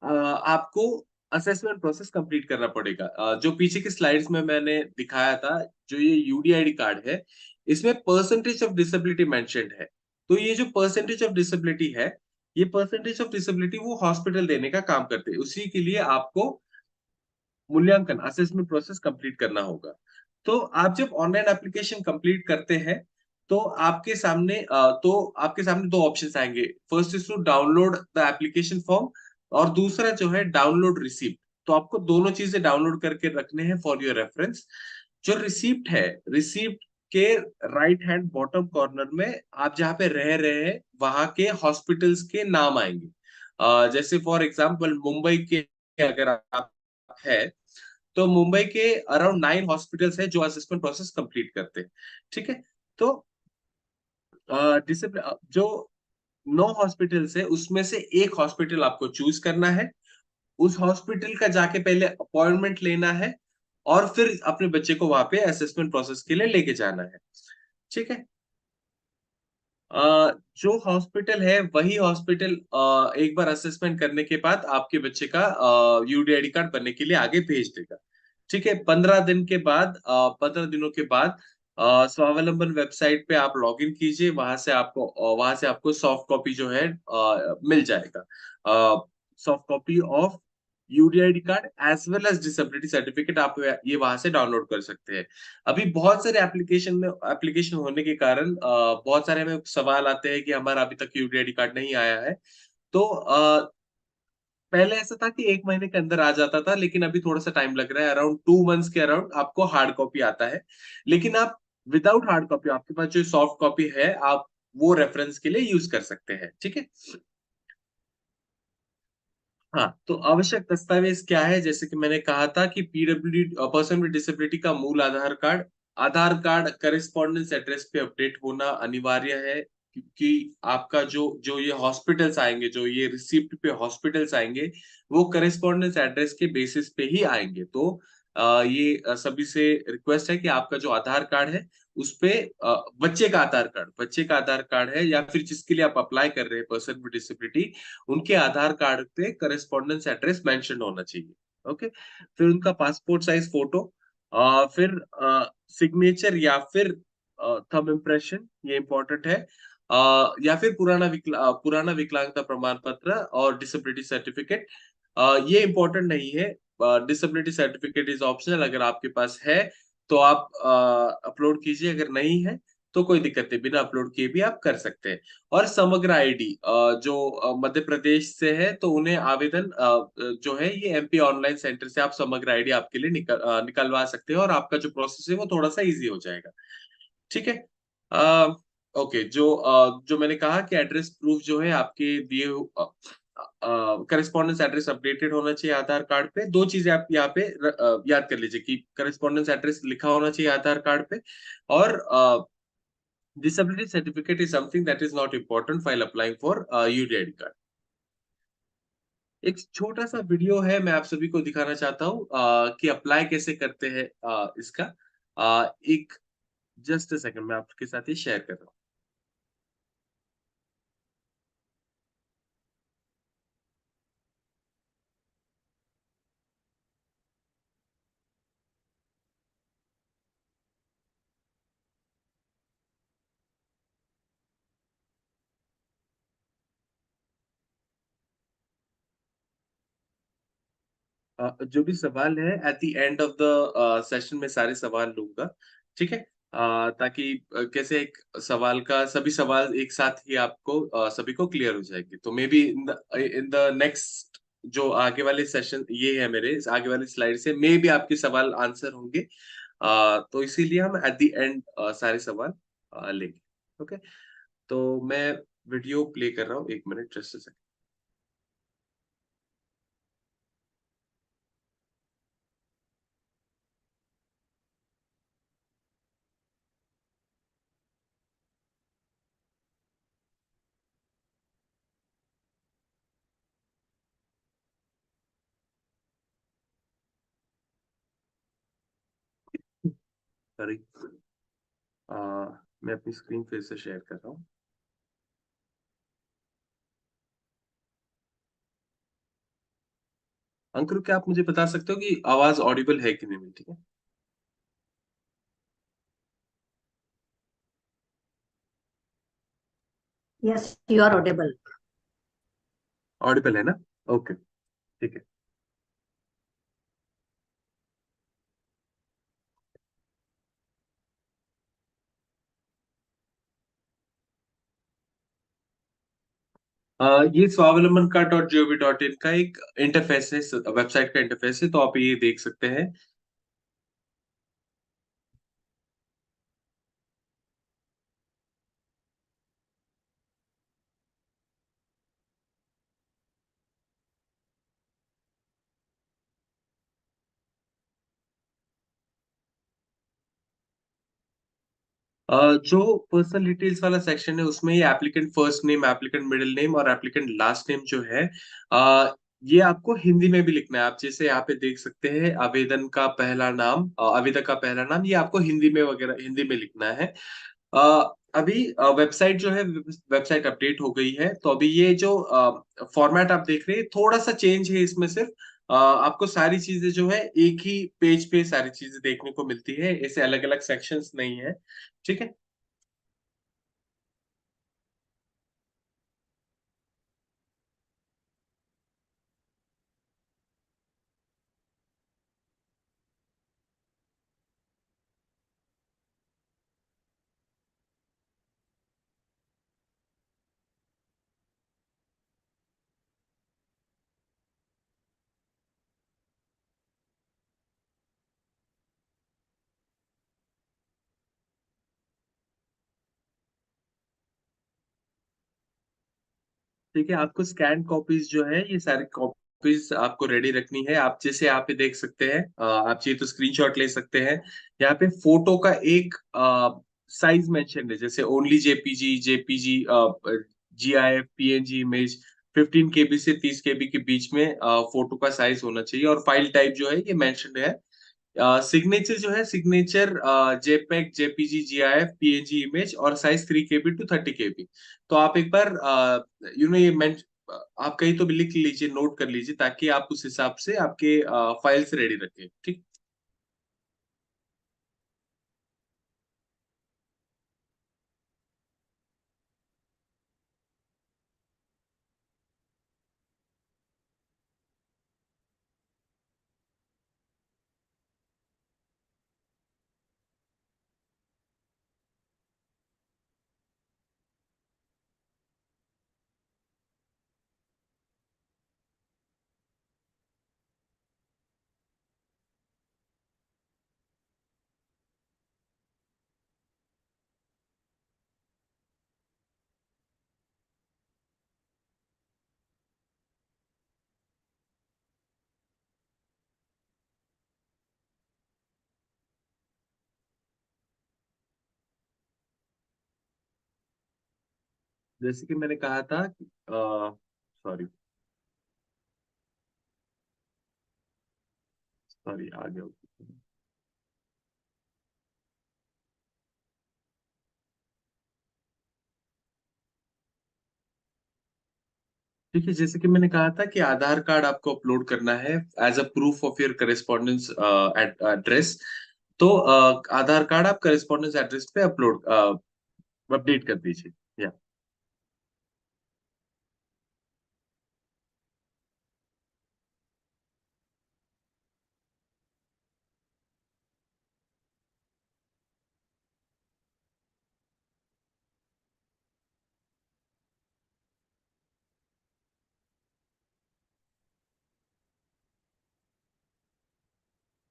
आपको असेसमेंट प्रोसेस कंप्लीट करना पड़ेगा। जो पीछे की स्लाइड्स में मैंने दिखाया था, जो ये यूडीआईडी कार्ड है, इसमें परसेंटेज ऑफ डिसेबिलिटी मेंशन्ड है। तो ये जो परसेंटेज ऑफ डिसेबिलिटी है, ये परसेंटेज ऑफ डिसेबिलिटी वो हॉस्पिटल देने का काम करते हैं। उसी के लिए आपको मूल्यांकन, असेसमेंट प्रोसेस कंप्लीट करना होगा। तो आप जब ऑनलाइन एप्लीकेशन कंप्लीट करते हैं तो आपके सामने दो ऑप्शंस आएंगे। First is to download the application form और दूसरा जो है डाउनलोड रिसिप्ट। तो आपको दोनों चीजें डाउनलोड करके रखने हैं फॉर योर रेफरेंस। जो रिसिप्ट है, रिसिप्ट के राइट हैंड बॉटम कॉर्नर में आप जहाँ पे रह रहे हैं वहां के हॉस्पिटल्स के नाम आएंगे। जैसे फॉर एग्जाम्पल मुंबई के अगर आप है तो मुंबई के अराउंड 9 हॉस्पिटल्स है जो असेसमेंट प्रोसेस कंप्लीट करते हैं। ठीक है। तो जो 9 हॉस्पिटल्स है उसमें से एक हॉस्पिटल आपको चूज करना है। उस हॉस्पिटल का जाके पहले अपॉइंटमेंट लेना है और फिर अपने बच्चे को वहां पे असेसमेंट प्रोसेस के लिए लेके जाना है। ठीक है। जो हॉस्पिटल है वही हॉस्पिटल एक बार असेसमेंट करने के बाद आपके बच्चे का यूडीआईडी कार्ड बनने के लिए आगे भेज देगा। ठीक है। 15 दिन के बाद, 15 दिनों के बाद स्वावलंबन वेबसाइट पे आप लॉग इन कीजिए। वहां से आपको सॉफ्ट कॉपी जो है मिल जाएगा। Soft copy of UDID card as well as disability certificate आप ये वहां से डाउनलोड कर सकते हैं। अभी बहुत सारे एप्लीकेशन होने के कारण बहुत सारे हमें सवाल आते हैं कि हमारा अभी तक यूडीआईडी कार्ड नहीं आया है। तो पहले ऐसा था कि 1 महीने के अंदर आ जाता था, लेकिन अभी थोड़ा सा टाइम लग रहा है। अराउंड 2 मंथ्स के अराउंड आपको हार्ड कॉपी आता है। लेकिन आप विदाउट हार्ड कॉपी, आपके पास जो सॉफ्ट कॉपी है, आप वो रेफरेंस के लिए यूज कर सकते हैं। ठीक है। हाँ, तो आवश्यक दस्तावेज क्या है? जैसे कि मैंने कहा था कि पीडब्ल्यूडी, पर्सन विद डिसेबिलिटी का मूल आधार कार्ड। आधार कार्ड करेस्पॉन्डेंस एड्रेस पे अपडेट होना अनिवार्य है, क्योंकि आपका जो जो ये हॉस्पिटल्स आएंगे, जो ये रिसिप्ट पे हॉस्पिटल्स आएंगे, वो करेस्पॉन्डेंस एड्रेस के बेसिस पे ही आएंगे। तो ये सभी से रिक्वेस्ट है कि आपका जो आधार कार्ड है उसपे बच्चे का आधार कार्ड है या फिर जिसके लिए आप अप्लाई कर रहे हैं पर्सन विद डिसेबिलिटी, उनके आधार कार्ड पे करेस्पॉन्डेंस एड्रेस मेंशन होना चाहिए। ओके। फिर उनका पासपोर्ट साइज फोटो, फिर सिग्नेचर या फिर थंब इम्प्रेशन, ये इंपॉर्टेंट है। या फिर पुराना विकलांगता प्रमाण पत्र और डिसेबिलिटी सर्टिफिकेट, ये इंपॉर्टेंट नहीं है। Disability certificate is optional. अगर आपके पास है तो आप अपलोड कीजिए, अगर नहीं है तो कोई दिक्कत नहीं, बिना अपलोड किए भी आप कर सकते हैं। और समग्र आईडी, जो मध्य प्रदेश से है तो उन्हें आवेदन जो है ये एमपी ऑनलाइन सेंटर से आप समग्र आईडी आपके लिए निकलवा सकते हैं और आपका जो प्रोसेस है वो थोड़ा सा इजी हो जाएगा। ठीक है। ओके, जो मैंने कहा कि एड्रेस प्रूफ जो है आपके दिए करस्पॉन्डेंस एड्रेस अपडेटेड होना चाहिए आधार कार्ड पे। दो चीजें आप यहाँ पे याद कर लीजिए कि करस्पॉन्डेंस एड्रेस लिखा होना चाहिए आधार कार्ड पे, और disability certificate is something that is not important while applying for UDID card। एक छोटा सा वीडियो है, मैं आप सभी को दिखाना चाहता हूँ कि अप्लाई कैसे करते हैं इसका। एक जस्ट अ सेकंड, मैं आपके साथ ये शेयर कर रहा हूँ। जो भी सवाल है at the end of the session में सारे सवाल लूंगा, ठीक है। ताकि कैसे एक सवाल का सभी सवाल एक साथ ही आपको सभी को क्लियर हो जाएंगे। तो may be in the next जो आगे वाले सेशन ये है मेरे, इस आगे वाली स्लाइड से मे भी आपके सवाल आंसर होंगे। तो इसीलिए हम एट द एंड सारे सवाल लेंगे। ओके, तो मैं वीडियो प्ले कर रहा हूँ, एक मिनट जस्ट। सॉरी, मैं अपनी स्क्रीन फिर से शेयर कर रहा हूँ। अंकुर, क्या आप मुझे बता सकते हो कि आवाज ऑडिबल है कि नहीं मिलती है? Yes, you are audible. Audible है ना? ओके, ठीक है। ये Swavlamban card dot gov dot in का एक इंटरफेस है, वेबसाइट का इंटरफेस है, तो आप ये देख सकते हैं। जो पर्सनल डिटेल्स वाला सेक्शन है उसमें ये applicant first name, applicant middle name और एप्लीकेंट लास्ट नेम जो है, ये आपको हिंदी में भी लिखना है। आप जैसे यहाँ पे देख सकते हैं, आवेदन का पहला नाम, आवेदक का पहला नाम, ये आपको हिंदी में वगैरह हिंदी में लिखना है। अभी वेबसाइट जो है, वेबसाइट अपडेट हो गई है, तो अभी ये जो फॉर्मेट आप देख रहे हैं थोड़ा सा चेंज है इसमें। सिर्फ आपको सारी चीजें जो है एक ही पेज पे सारी चीजें देखने को मिलती है, ऐसे अलग अलग सेक्शंस नहीं है, ठीक है। ठीक है, आपको स्कैन कॉपीज जो है, ये सारी कॉपीज आपको रेडी रखनी है। आप जैसे यहाँ पे देख सकते हैं, आप चाहिए तो स्क्रीनशॉट ले सकते हैं। यहाँ पे फोटो का एक साइज मेंशन है, जैसे only JPG, JPG, GIF, PNG image 15 KB से 30 KB के बीच में फोटो का साइज होना चाहिए। और फाइल टाइप जो है ये मेंशन है। सिग्नेचर जो है, signature JPEG, JPG, GIF, PNG image और साइज 3 KB to 30 KB। तो आप एक बार ये आप कहीं तो भी लिख लीजिए, नोट कर लीजिए, ताकि आप उस हिसाब से आपके फाइल्स रेडी रखें, ठीक। जैसे कि मैंने कहा था, सॉरी सॉरी आ गया। ठीक है, जैसे कि मैंने कहा था कि आधार कार्ड आपको अपलोड करना है as a proof of your correspondence address. तो आधार कार्ड आप करेस्पॉन्डेंस एड्रेस पे अपलोड अपडेट कर दीजिए। या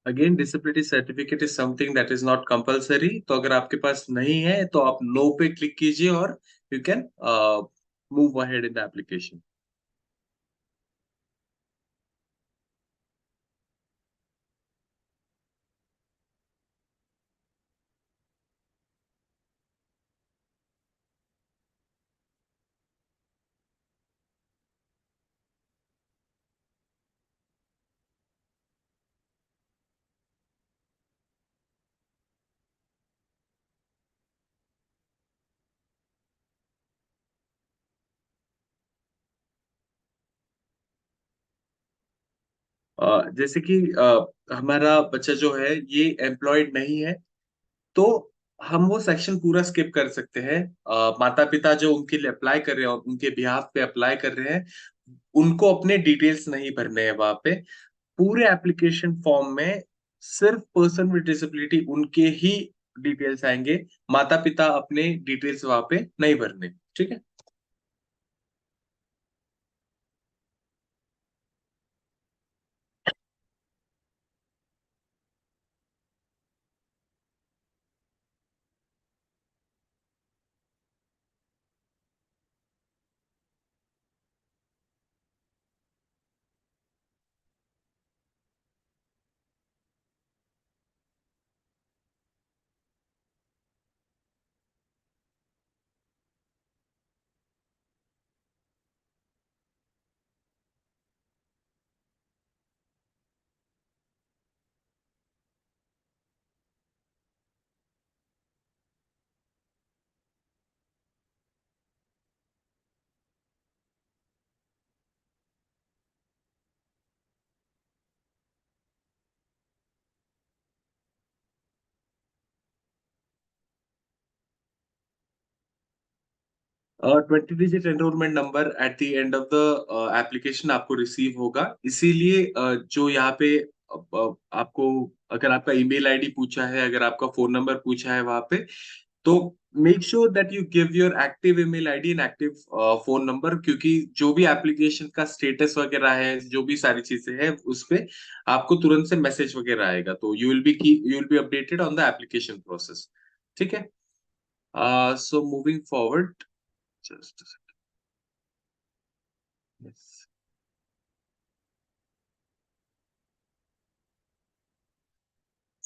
again, disability certificate is something that is not compulsory. तो अगर आपके पास नहीं है तो आप नो पे क्लिक कीजिए और you can move ahead in the application. जैसे कि हमारा बच्चा जो है ये एम्प्लॉयड नहीं है, तो हम वो सेक्शन पूरा स्किप कर सकते हैं। माता पिता जो उनके लिए अप्लाई कर रहे हैं, उनके बिहाफ पे अप्लाई कर रहे हैं, उनको अपने डिटेल्स नहीं भरने हैं वहां पे। पूरे एप्लीकेशन फॉर्म में सिर्फ पर्सन विद डिसेबिलिटी उनके ही डिटेल्स आएंगे। माता पिता अपने डिटेल्स वहां पे नहीं भरने। ठीक है। 20 digit enrolment number at the end of the application आपको रिसीव होगा। इसीलिए जो यहाँ पे आपको, अगर आपका ईमेल आईडी पूछा है, अगर आपका फोन नंबर पूछा है वहां पे, तो make sure that you give your active email ID and active phone number, क्योंकि जो भी एप्लीकेशन का स्टेटस वगैरह है, जो भी सारी चीजें हैं उस पे आपको तुरंत से मैसेज वगैरह आएगा। तो you will be updated on the application process. ठीक है। So moving forward, just yes.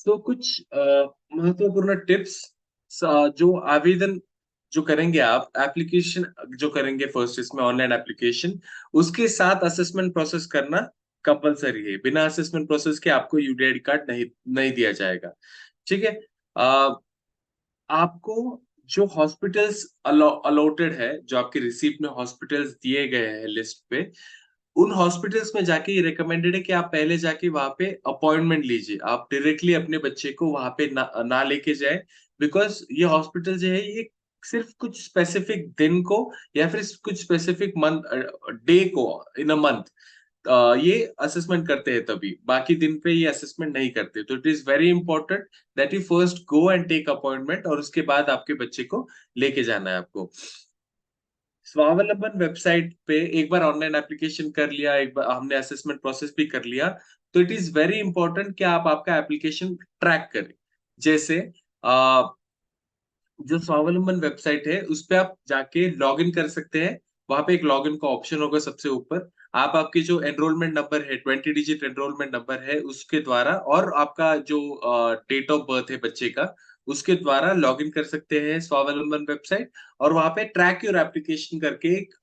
तो कुछ महत्वपूर्ण टिप्स, जो आवेदन जो करेंगे आप, एप्लीकेशन जो करेंगे फर्स्ट इसमें ऑनलाइन एप्लीकेशन, उसके साथ असेसमेंट प्रोसेस करना कंपलसरी है। बिना असेसमेंट प्रोसेस के आपको यूडीआईडी कार्ड नहीं नहीं दिया जाएगा। ठीक है। अ, आपको जो हॉस्पिटल्स अलॉटेड है, जो आपके रिसीप्ट में हॉस्पिटल्स दिए गए हैं लिस्ट पे, उन हॉस्पिटल्स में जाके ये रिकमेंडेड है कि आप पहले जाके वहां पे अपॉइंटमेंट लीजिए। आप डायरेक्टली अपने बच्चे को वहां पे ना लेके जाए, बिकॉज ये हॉस्पिटल जो है ये सिर्फ कुछ स्पेसिफिक दिन को या फिर कुछ स्पेसिफिक मंथ डे को इन अ मंथ ये असेसमेंट करते हैं, तभी बाकी दिन पे ये असेसमेंट नहीं करते। तो it is very important that you first go and take appointment, और उसके बाद आपके बच्चे को लेके जाना है आपको। स्वावलंबन वेबसाइट पे एक बार ऑनलाइन एप्लीकेशन कर लिया, एक बार हमने असेसमेंट प्रोसेस भी कर लिया, तो इट इज वेरी इंपॉर्टेंट कि आप आपका एप्लीकेशन ट्रैक करें। जैसे जो स्वावलंबन वेबसाइट है उस पे आप जाके लॉग इन कर सकते हैं। वहां पे एक लॉग इन का ऑप्शन होगा सबसे ऊपर। आप आपके जो एनरोलमेंट नंबर है, 20 डिजिट एनरोलमेंट नंबर है, उसके द्वारा, और आपका जो डेट ऑफ बर्थ है बच्चे का, उसके द्वारा लॉग इन कर सकते हैं स्वावलंबन वेबसाइट, और वहां पे ट्रैक योर एप्लीकेशन करके एक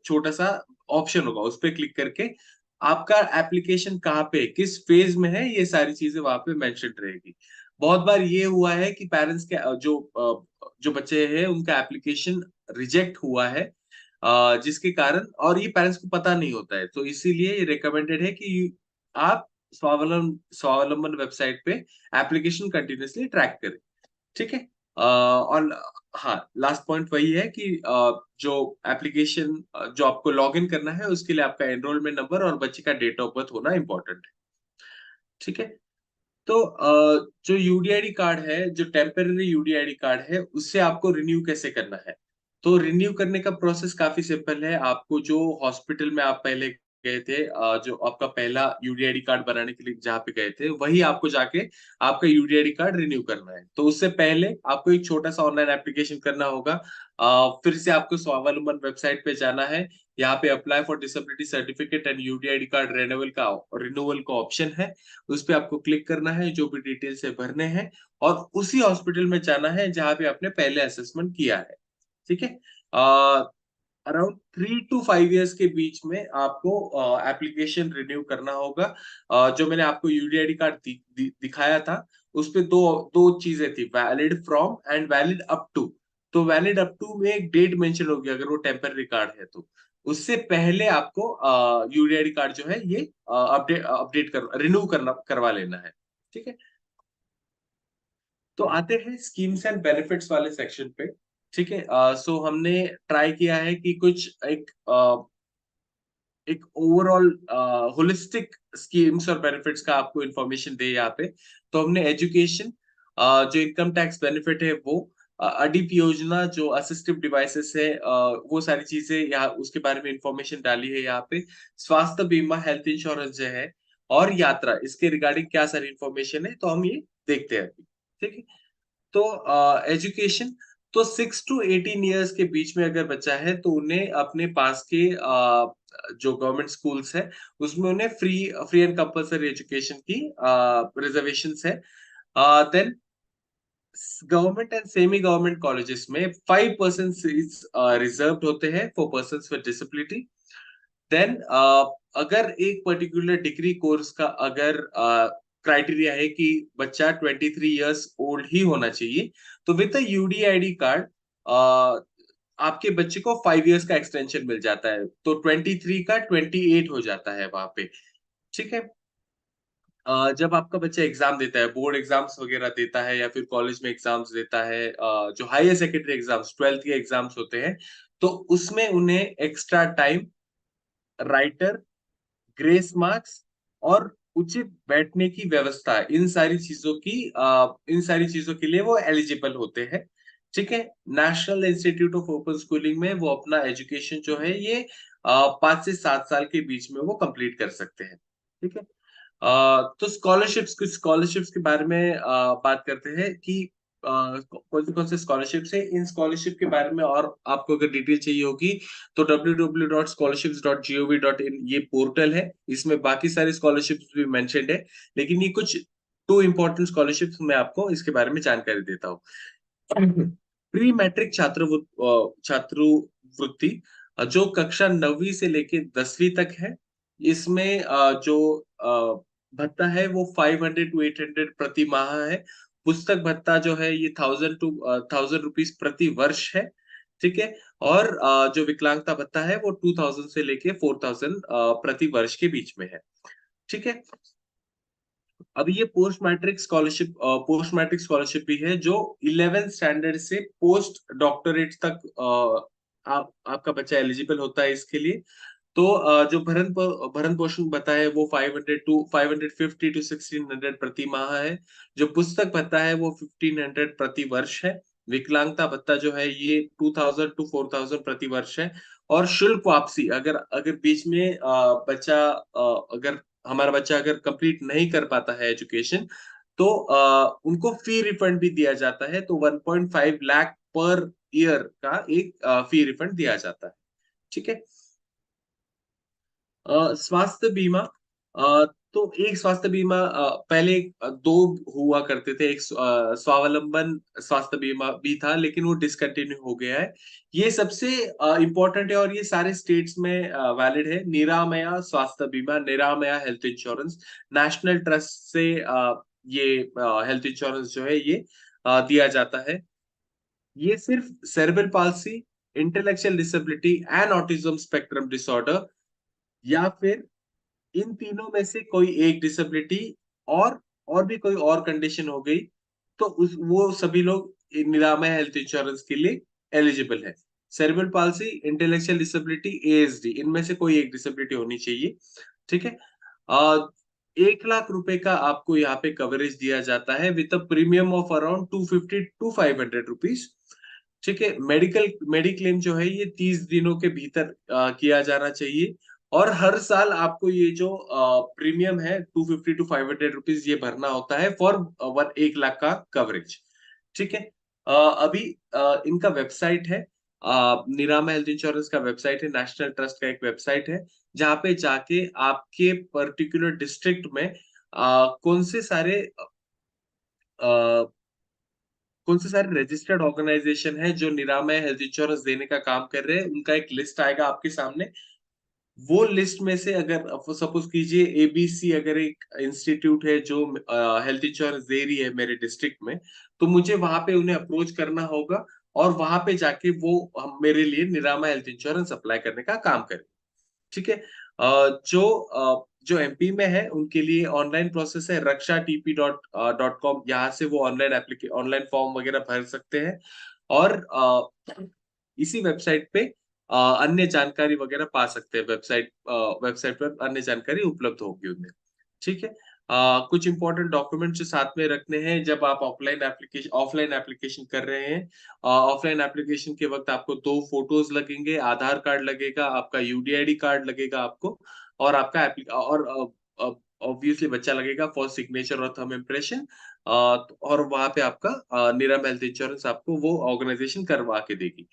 छोटा सा ऑप्शन होगा, उस पर क्लिक करके आपका एप्लीकेशन कहाँ पे किस फेज में है ये सारी चीजें वहां पे मेंशन रहेगी। बहुत बार ये हुआ है कि पेरेंट्स के जो बच्चे हैं उनका एप्लीकेशन रिजेक्ट हुआ है, जिसके कारण, और ये पेरेंट्स को पता नहीं होता है, तो इसीलिए ये रिकमेंडेड है कि आप स्वावलंबन वेबसाइट पे एप्लीकेशन कंटिन्यूअसली ट्रैक करें। ठीक है। और हाँ, लास्ट पॉइंट वही है कि जो एप्लीकेशन जो आपको लॉग इन करना है उसके लिए आपका एनरोलमेंट नंबर और बच्चे का डेट ऑफ बर्थ होना इंपॉर्टेंट है। ठीक है। तो जो यूडीआईडी कार्ड है, जो टेम्पररी यूडीआईडी कार्ड है, उससे आपको रिन्यू कैसे करना है? तो रिन्यू करने का प्रोसेस काफी सिंपल है। आपको जो हॉस्पिटल में आप पहले गए थे, जो आपका पहला यूडीआईडी कार्ड बनाने के लिए जहाँ पे गए थे, वही आपको जाके आपका यूडीआईडी कार्ड रिन्यू करना है। तो उससे पहले आपको एक छोटा सा ऑनलाइन एप्लीकेशन करना होगा। फिर से आपको स्वावलंबन वेबसाइट पे जाना है। यहाँ पे apply for disability certificate and UDID card renewal का ऑप्शन है। उस पे आपको क्लिक करना है, जो भी डिटेल्स है भरने हैं, और उसी हॉस्पिटल में जाना है जहां पे आपने पहले असेसमेंट किया है। ठीक है। अराउंड 3 to 5 years के बीच में आपको एप्लीकेशन रिन्यू करना होगा। जो मैंने आपको यूडीआईडी कार्ड दिखाया था, उस पे दो दो चीजें थी, valid from and valid up to. तो वैलिड अप टू में एक डेट मेंशन होगी अगर वो टेम्पररी कार्ड है तो। उससे पहले आपको यूडीआईडी कार्ड जो है ये अपडेट कर रिन्यू करवा लेना है। ठीक है। तो आते हैं स्कीम्स एंड बेनिफिट्स वाले सेक्शन पे। ठीक है। सो हमने ट्राई किया है कि कुछ एक ओवरऑल होलिस्टिक स्कीम्स और बेनिफिट्स का आपको इंफॉर्मेशन दे यहाँ पे। तो हमने एजुकेशन, जो इनकम टैक्स बेनिफिट है वो, अडीप योजना जो असिस्टिव डिवाइसेस है, वो सारी चीजें यहाँ उसके बारे में इंफॉर्मेशन डाली है यहाँ पे। स्वास्थ्य बीमा, हेल्थ इंश्योरेंस जो है, और यात्रा, इसके रिगार्डिंग क्या सारी इंफॉर्मेशन है तो हम ये देखते हैं अभी। ठीक है। तो एजुकेशन, तो 6 to 18 years के बीच में अगर बच्चा है तो उन्हें अपने पास के जो गवर्नमेंट स्कूल्स है उसमें उन्हें free free and compulsory education की रिजर्वेशन है। Then government and semi government colleges में 5% सीट्स रिजर्व्ड होते हैं for persons with disability. Then अगर एक पर्टिकुलर डिग्री कोर्स का अगर क्राइटेरिया है कि बच्चा 23 years ओल्ड ही होना चाहिए, तो विद यूडीआईडी कार्ड आपके बच्चे को 5 years का एक्सटेंशन मिल जाता है, तो 23 का 28 हो जाता है वहां पे। ठीक है। जब आपका बच्चा एग्जाम देता है, बोर्ड एग्जाम्स वगैरह देता है या फिर कॉलेज में एग्जाम्स देता है, जो हायर सेकेंडरी एग्जाम्स 12th के एग्जाम्स होते हैं, तो उसमें उन्हें extra time, writer, grace marks और उचित बैठने की व्यवस्था, इन सारी चीजों के लिए वो एलिजिबल होते हैं। ठीक है। National institute of open schooling में वो अपना एजुकेशन जो है ये 5 से 7 साल के बीच में वो कंप्लीट कर सकते हैं। ठीक है। तो स्कॉलरशिप्स, कुछ स्कॉलरशिप्स के बारे में बात करते हैं कि कौन से स्कॉलरशिप्स है। इन स्कॉलरशिप के बारे में और आपको अगर डिटेल चाहिए होगी तो www.scholarships.gov.in ये पोर्टल है, इसमें बाकी सारी स्कॉलरशिप्स भी मेंशन्ड है, लेकिन ये कुछ टू इम्पोर्टेंट स्कॉलरशिप्स मैं आपको इसके बारे में जानकारी देता हूँ। प्री मैट्रिक छात्रवृत्ति, जो कक्षा 9वीं से लेके 10वीं तक है, इसमें जो भत्ता है वो 500 to 800 प्रति माह है। पुस्तक भत्ता जो है ये 1000 प्रति वर्ष है। ठीक है। और जो विकलांगता भत्ता है वो 2000 से लेके 4000 प्रति वर्ष के बीच में है। ठीक है। अब ये पोस्ट मैट्रिक स्कॉलरशिप भी है, जो 11th स्टैंडर्ड से पोस्ट डॉक्टरेट तक आपका बच्चा एलिजिबल होता है इसके लिए। तो जो भरण पोषण भत्ता है वो 550 to 1600 प्रति माह है। जो पुस्तक भत्ता है वो 1500 प्रति वर्ष है। विकलांगता भत्ता जो है ये 2000 to 4000 प्रति वर्ष है। और शुल्क वापसी, अगर अगर बीच में अगर हमारा बच्चा अगर कंप्लीट नहीं कर पाता है एजुकेशन, तो उनको फी रिफंड भी दिया जाता है। तो 1.5 लाख पर ईयर का एक फी रिफंड दिया जाता है। ठीक है। स्वास्थ्य बीमा, तो एक स्वास्थ्य बीमा पहले दो हुआ करते थे, एक स्वावलंबन स्वास्थ्य बीमा भी था, लेकिन वो डिसकंटिन्यू हो गया है। ये सबसे इम्पोर्टेंट है और ये सारे स्टेट्स में वैलिड है। निरामया स्वास्थ्य बीमा, निरामया हेल्थ इंश्योरेंस, नेशनल ट्रस्ट से ये हेल्थ इंश्योरेंस जो है ये दिया जाता है। ये सिर्फ cerebral palsy, intellectual disability and autism spectrum disorder, या फिर इन तीनों में से कोई एक डिसेबिलिटी और भी कोई और कंडीशन हो गई, तो उस वो सभी लोग निरामय हेल्थ इंश्योरेंस के लिए एलिजिबल है। Cerebral palsy, intellectual disability, ASD, इनमें से कोई एक डिसेबिलिटी होनी चाहिए। ठीक है। 1 लाख रुपए का आपको यहाँ पे कवरेज दिया जाता है with a premium of around 250 to 500 rupees. ठीक है। मेडिक्लेम जो है ये 30 दिनों के भीतर किया जाना चाहिए। और हर साल आपको ये जो प्रीमियम है 250 to 500 रुपीज ये भरना होता है फॉर 1 लाख का कवरेज। ठीक है। अभी इनका वेबसाइट है, निरामा हेल्थ इंश्योरेंस का वेबसाइट है, नेशनल ट्रस्ट का एक वेबसाइट है, जहाँ पे जाके आपके पर्टिकुलर डिस्ट्रिक्ट में कौन से सारे अ, कौन से सारे रजिस्टर्ड ऑर्गेनाइजेशन है जो निरामय हेल्थ इंश्योरेंस देने का काम कर रहे हैं, उनका एक लिस्ट आएगा आपके सामने। वो लिस्ट में से अगर सपोज कीजिए एबीसी अगर एक इंस्टीट्यूट है जो हेल्थ इंश्योरेंस दे रही है मेरे डिस्ट्रिक्ट में, तो मुझे वहां पे उन्हें अप्रोच करना होगा और वहां पे जाके वो मेरे लिए निरामा हेल्थ इंश्योरेंस अप्लाई करने का काम करे। ठीक है। जो एमपी में है उनके लिए ऑनलाइन प्रोसेस है, रक्षा टीपी डॉट कॉम, यहाँ से वो ऑनलाइन फॉर्म वगैरह भर सकते हैं। और इसी वेबसाइट पे अन्य जानकारी वगैरह पा सकते हैं। वेबसाइट पर अन्य जानकारी उपलब्ध होगी उन्हें। ठीक है। कुछ इंपॉर्टेंट डॉक्यूमेंट जो साथ में रखने हैं जब आप ऑफलाइन एप्लीकेशन कर रहे हैं। ऑफलाइन एप्लीकेशन के वक्त आपको 2 फोटोज लगेंगे, आधार कार्ड लगेगा, आपका यूडीआईडी कार्ड लगेगा आपको, और आपका और ऑब्वियसली बच्चा लगेगा फॉर सिग्नेचर और थंब इम्प्रेशन। और वहां पे आपका निरम हेल्थ इंश्योरेंस आपको वो ऑर्गेनाइजेशन करवा के देगी।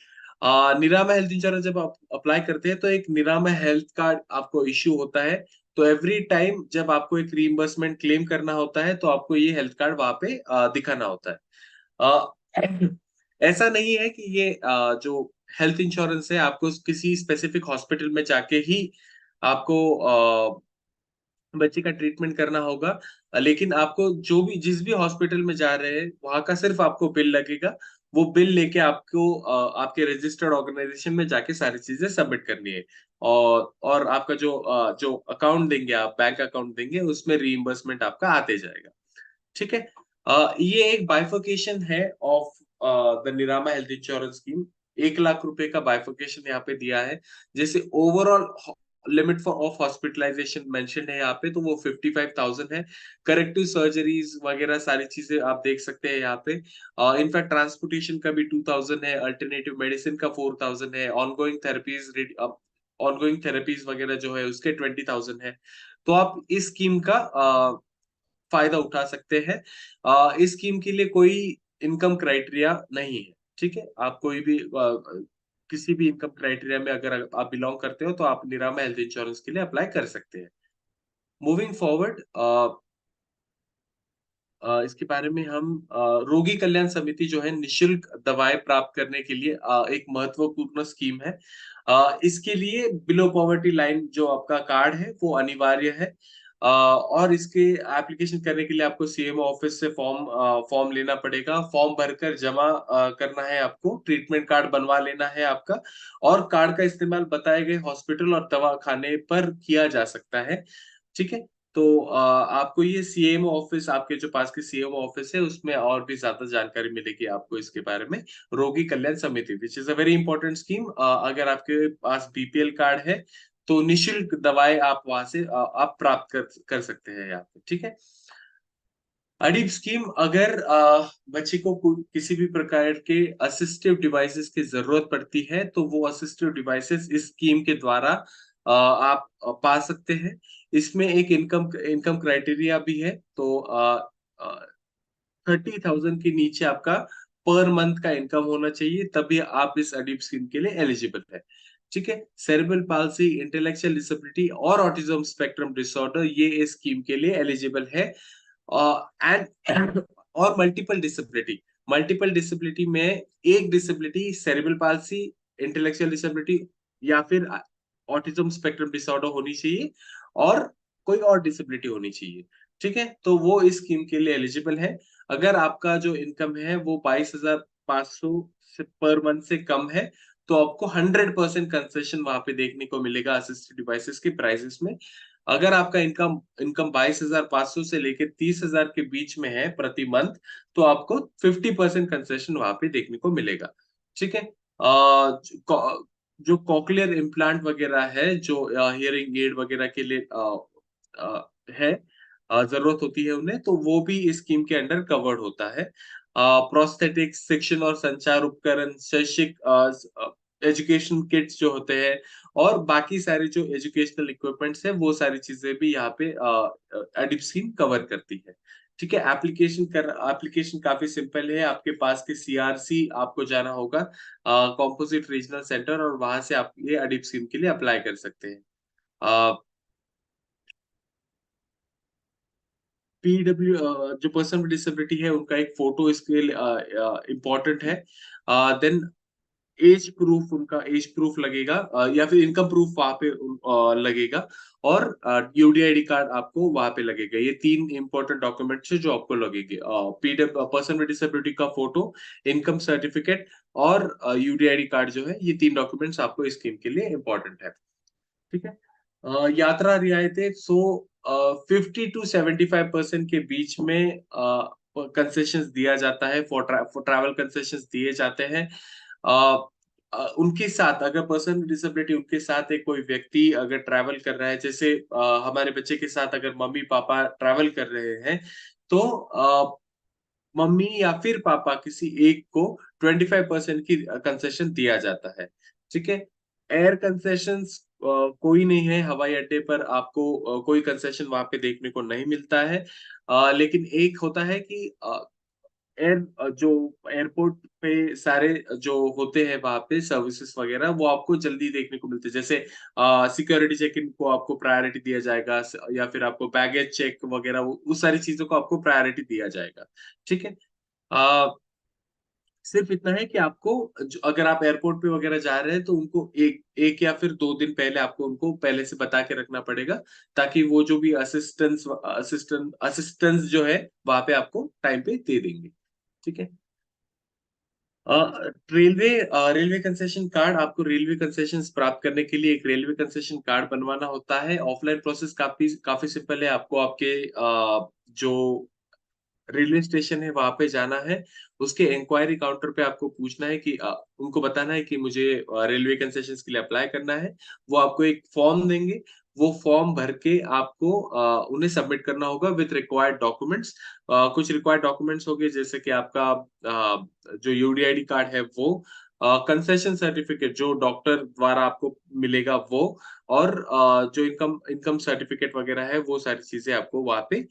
निरामय हेल्थ इंश्योरेंस जब आप अप्लाई करते हैं तो एक निरामय हेल्थ कार्ड आपको इश्यू होता है। तो एवरी टाइम जब आपको एक रीइंबर्समेंट क्लेम करना होता है तो आपको ये हेल्थ कार्ड वहां पे दिखाना होता है। ऐसा नहीं है कि ये जो हेल्थ इंश्योरेंस है आपको किसी स्पेसिफिक हॉस्पिटल में जाके ही आपको बच्चे का ट्रीटमेंट करना होगा। लेकिन आपको जो भी जिस भी हॉस्पिटल में जा रहे हैं वहां का सिर्फ आपको बिल लगेगा। वो बिल लेके आपको आपके रजिस्टर्ड ऑर्गेनाइजेशन में जाके सारी चीजें सबमिट करनी है। और आपका जो अकाउंट देंगे, आप बैंक अकाउंट देंगे, उसमें रीइंबर्समेंट आपका आते जाएगा। ठीक है। ये एक बाइफर्केशन है of the Niramaya health insurance scheme. 1 lakh रुपए का बाइफर्केशन यहाँ पे दिया है। जैसे overall limit for of hospitalisation mention है यहाँ पे, तो वो 55,000 है। करेक्टिव सर्जरीज वगैरह सारी चीजें आप देख सकते हैं यहाँ पे। इनफैक्ट ट्रांसपोर्टेशन का भी 2,000 है, अल्टरनेटिव मेडिसिन का 4,000 है, ऑनगोइंग थेरेपीज वगैरह जो है उसके 20,000 है। तो आप इस स्कीम का फायदा उठा सकते हैं। इस स्कीम के लिए कोई इनकम क्राइटेरिया नहीं है। ठीक है। आप कोई भी किसी भी इनकम क्राइटेरिया में अगर आप बिलोंग करते हो तो आप निरामा हेल्थ इंश्योरेंस के लिए अप्लाई कर सकते हैं। मूविंग फॉरवर्ड, इसके बारे में हम रोगी कल्याण समिति जो है निशुल्क दवाएं प्राप्त करने के लिए एक महत्वपूर्ण स्कीम है। इसके लिए बिलो पॉवर्टी लाइन जो आपका कार्ड है वो अनिवार्य है। और इसके एप्लीकेशन करने के लिए आपको सीएमओ ऑफिस से फॉर्म लेना पड़ेगा। फॉर्म भरकर जमा करना है आपको, ट्रीटमेंट कार्ड बनवा लेना है आपका, और कार्ड का इस्तेमाल बताए गए हॉस्पिटल और दवाखाने पर किया जा सकता है। ठीक है। तो आपको ये सीएमओ ऑफिस, आपके जो पास की सीएमओ ऑफिस है, उसमें और भी ज्यादा जानकारी मिलेगी आपको इसके बारे में। रोगी कल्याण समिति which is a very important scheme. अगर आपके पास बीपीएल कार्ड है तो निशुल्क दवाएं आप वहां से आप प्राप्त कर सकते हैं यहाँ पे। ठीक है। अडीब स्कीम, अगर बच्चे को किसी भी प्रकार के असिस्टिव डिवाइसेस की जरूरत पड़ती है तो वो असिस्टिव डिवाइसेस इस स्कीम के द्वारा आप पा सकते हैं। इसमें एक इनकम इनकम क्राइटेरिया भी है। तो 30,000 के नीचे आपका पर मंथ का इनकम होना चाहिए, तभी आप इस अडीब स्कीम के लिए एलिजिबल है। ठीक है। सेरेब्रल पाल्सी, इंटेलेक्चुअल डिसेबिलिटी और ऑटिज्म स्पेक्ट्रम डिसऑर्डर ये इस स्कीम के लिए एलिजिबल है। एंड और मल्टीपल डिसेबिलिटी में एक disability cerebral palsy, intellectual disability या फिर ऑटिज्म स्पेक्ट्रम डिसऑर्डर होनी चाहिए और कोई और डिसेबिलिटी होनी चाहिए। ठीक है, तो वो इस स्कीम के लिए एलिजिबल है। अगर आपका जो इनकम है वो 22,500 से पर मंथ से कम है तो आपको 100% कंसेशन वहां पे देखने को मिलेगा असिस्टेड डिवाइसेस के प्राइसेस में। अगर आपका इनकम इनकम 22,500 से लेकर 30,000 के बीच में है प्रति मंथ, तो आपको 50% कंसेशन वहां पे देखने को मिलेगा। ठीक है। जो कॉकलियर इम्प्लांट वगैरह है, जो हियरिंग एड वगैरह के लिए है, जरूरत होती है उन्हें, तो वो भी इस स्कीम के अंडर कवर्ड होता है। प्रोस्थेटिक, शिक्षण और संचार उपकरण, शैक्षिक एजुकेशन किट्स जो होते हैं और बाकी सारे जो एजुकेशनल इक्विपमेंट्स है, वो सारी चीजें भी यहाँ पे एडिप स्कीम कवर करती है। ठीक है। एप्लीकेशन काफी सिंपल है। आपके पास के सीआरसी आपको जाना होगा, कॉम्पोजिट रीजनल सेंटर, और वहां से आप ये एडिप स्कीम के लिए अप्लाई कर सकते हैं। पीडब्ल्यू, जो पर्सन विद डिसेबिलिटी है, उनका एक फोटो इसके इम्पोर्टेंट है। देन एज प्रूफ, उनका एज प्रूफ लगेगा, या फिर इनकम प्रूफ वहां पे लगेगा, और यूडीआईडी कार्ड आपको वहां पे लगेगा। ये तीन इंपॉर्टेंट डॉक्यूमेंट्स है जो आपको लगेंगे। पीडब्ल्यू, पर्सन विद डिसेबिलिटी का फोटो, इनकम सर्टिफिकेट और यूडीआईडी कार्ड जो है, ये तीन डॉक्यूमेंट्स आपको इस स्कीम के लिए इंपॉर्टेंट है। ठीक है। यात्रा रियायतें, सो 50 to 75% के बीच में कंसेशंस दिया जाता है, फॉर ट्रैवल कंसेशंस दिए जाते हैं। उनके साथ, अगर पर्सन विद डिसेबिलिटी, उनके साथ एक कोई व्यक्ति अगर ट्रैवल कर रहा है, जैसे हमारे बच्चे के साथ अगर मम्मी पापा ट्रैवल कर रहे हैं, तो मम्मी या फिर पापा किसी एक को 25% की कंसेशन दिया जाता है। ठीक है। एयर कंसेशंस कोई नहीं है, हवाई अड्डे पर आपको कोई कंसेशन वहां पे देखने को नहीं मिलता है। लेकिन एक होता है कि जो एयरपोर्ट पे सारे जो होते हैं वहां पे सर्विसेज वगैरह, वो आपको जल्दी देखने को मिलते हैं। जैसे सिक्योरिटी चेक इन को आपको प्रायोरिटी दिया जाएगा, या फिर आपको बैगेज चेक वगैरह, वो सारी चीजों को आपको प्रायोरिटी दिया जाएगा। ठीक है। सिर्फ इतना है कि आपको अगर आप एयरपोर्ट पे वगैरह जा रहे हैं, तो उनको एक एक या फिर 2 दिन पहले आपको उनको पहले से बता के रखना पड़ेगा, ताकि वो जो भी असिस्टेंस जो है वहां पे आपको टाइम पे दे देंगे। ठीक है। अ, रेलवे रेलवे कंसेशन कार्ड, आपको रेलवे कंसेशन प्राप्त करने के लिए एक रेलवे कंसेशन कार्ड बनवाना होता है। ऑफलाइन प्रोसेस काफी काफी सिंपल है। आपको आपके जो रेलवे स्टेशन है वहां पे जाना है, उसके इंक्वायरी काउंटर पे आपको पूछना है कि उनको बताना है कि मुझे रेलवे कंसेशन के लिए अप्लाई करना है। वो आपको एक फॉर्म देंगे, वो फॉर्म भर के आपको उन्हें सबमिट करना होगा विद रिक्वायर्ड डॉक्यूमेंट्स। कुछ रिक्वायर्ड डॉक्यूमेंट्स होंगे, जैसे कि आपका जो यूडीआईडी कार्ड है वो, कंसेशन सर्टिफिकेट जो डॉक्टर द्वारा आपको मिलेगा वो, और जो इनकम इनकम सर्टिफिकेट वगैरह है, वो सारी चीजें आपको वहां पे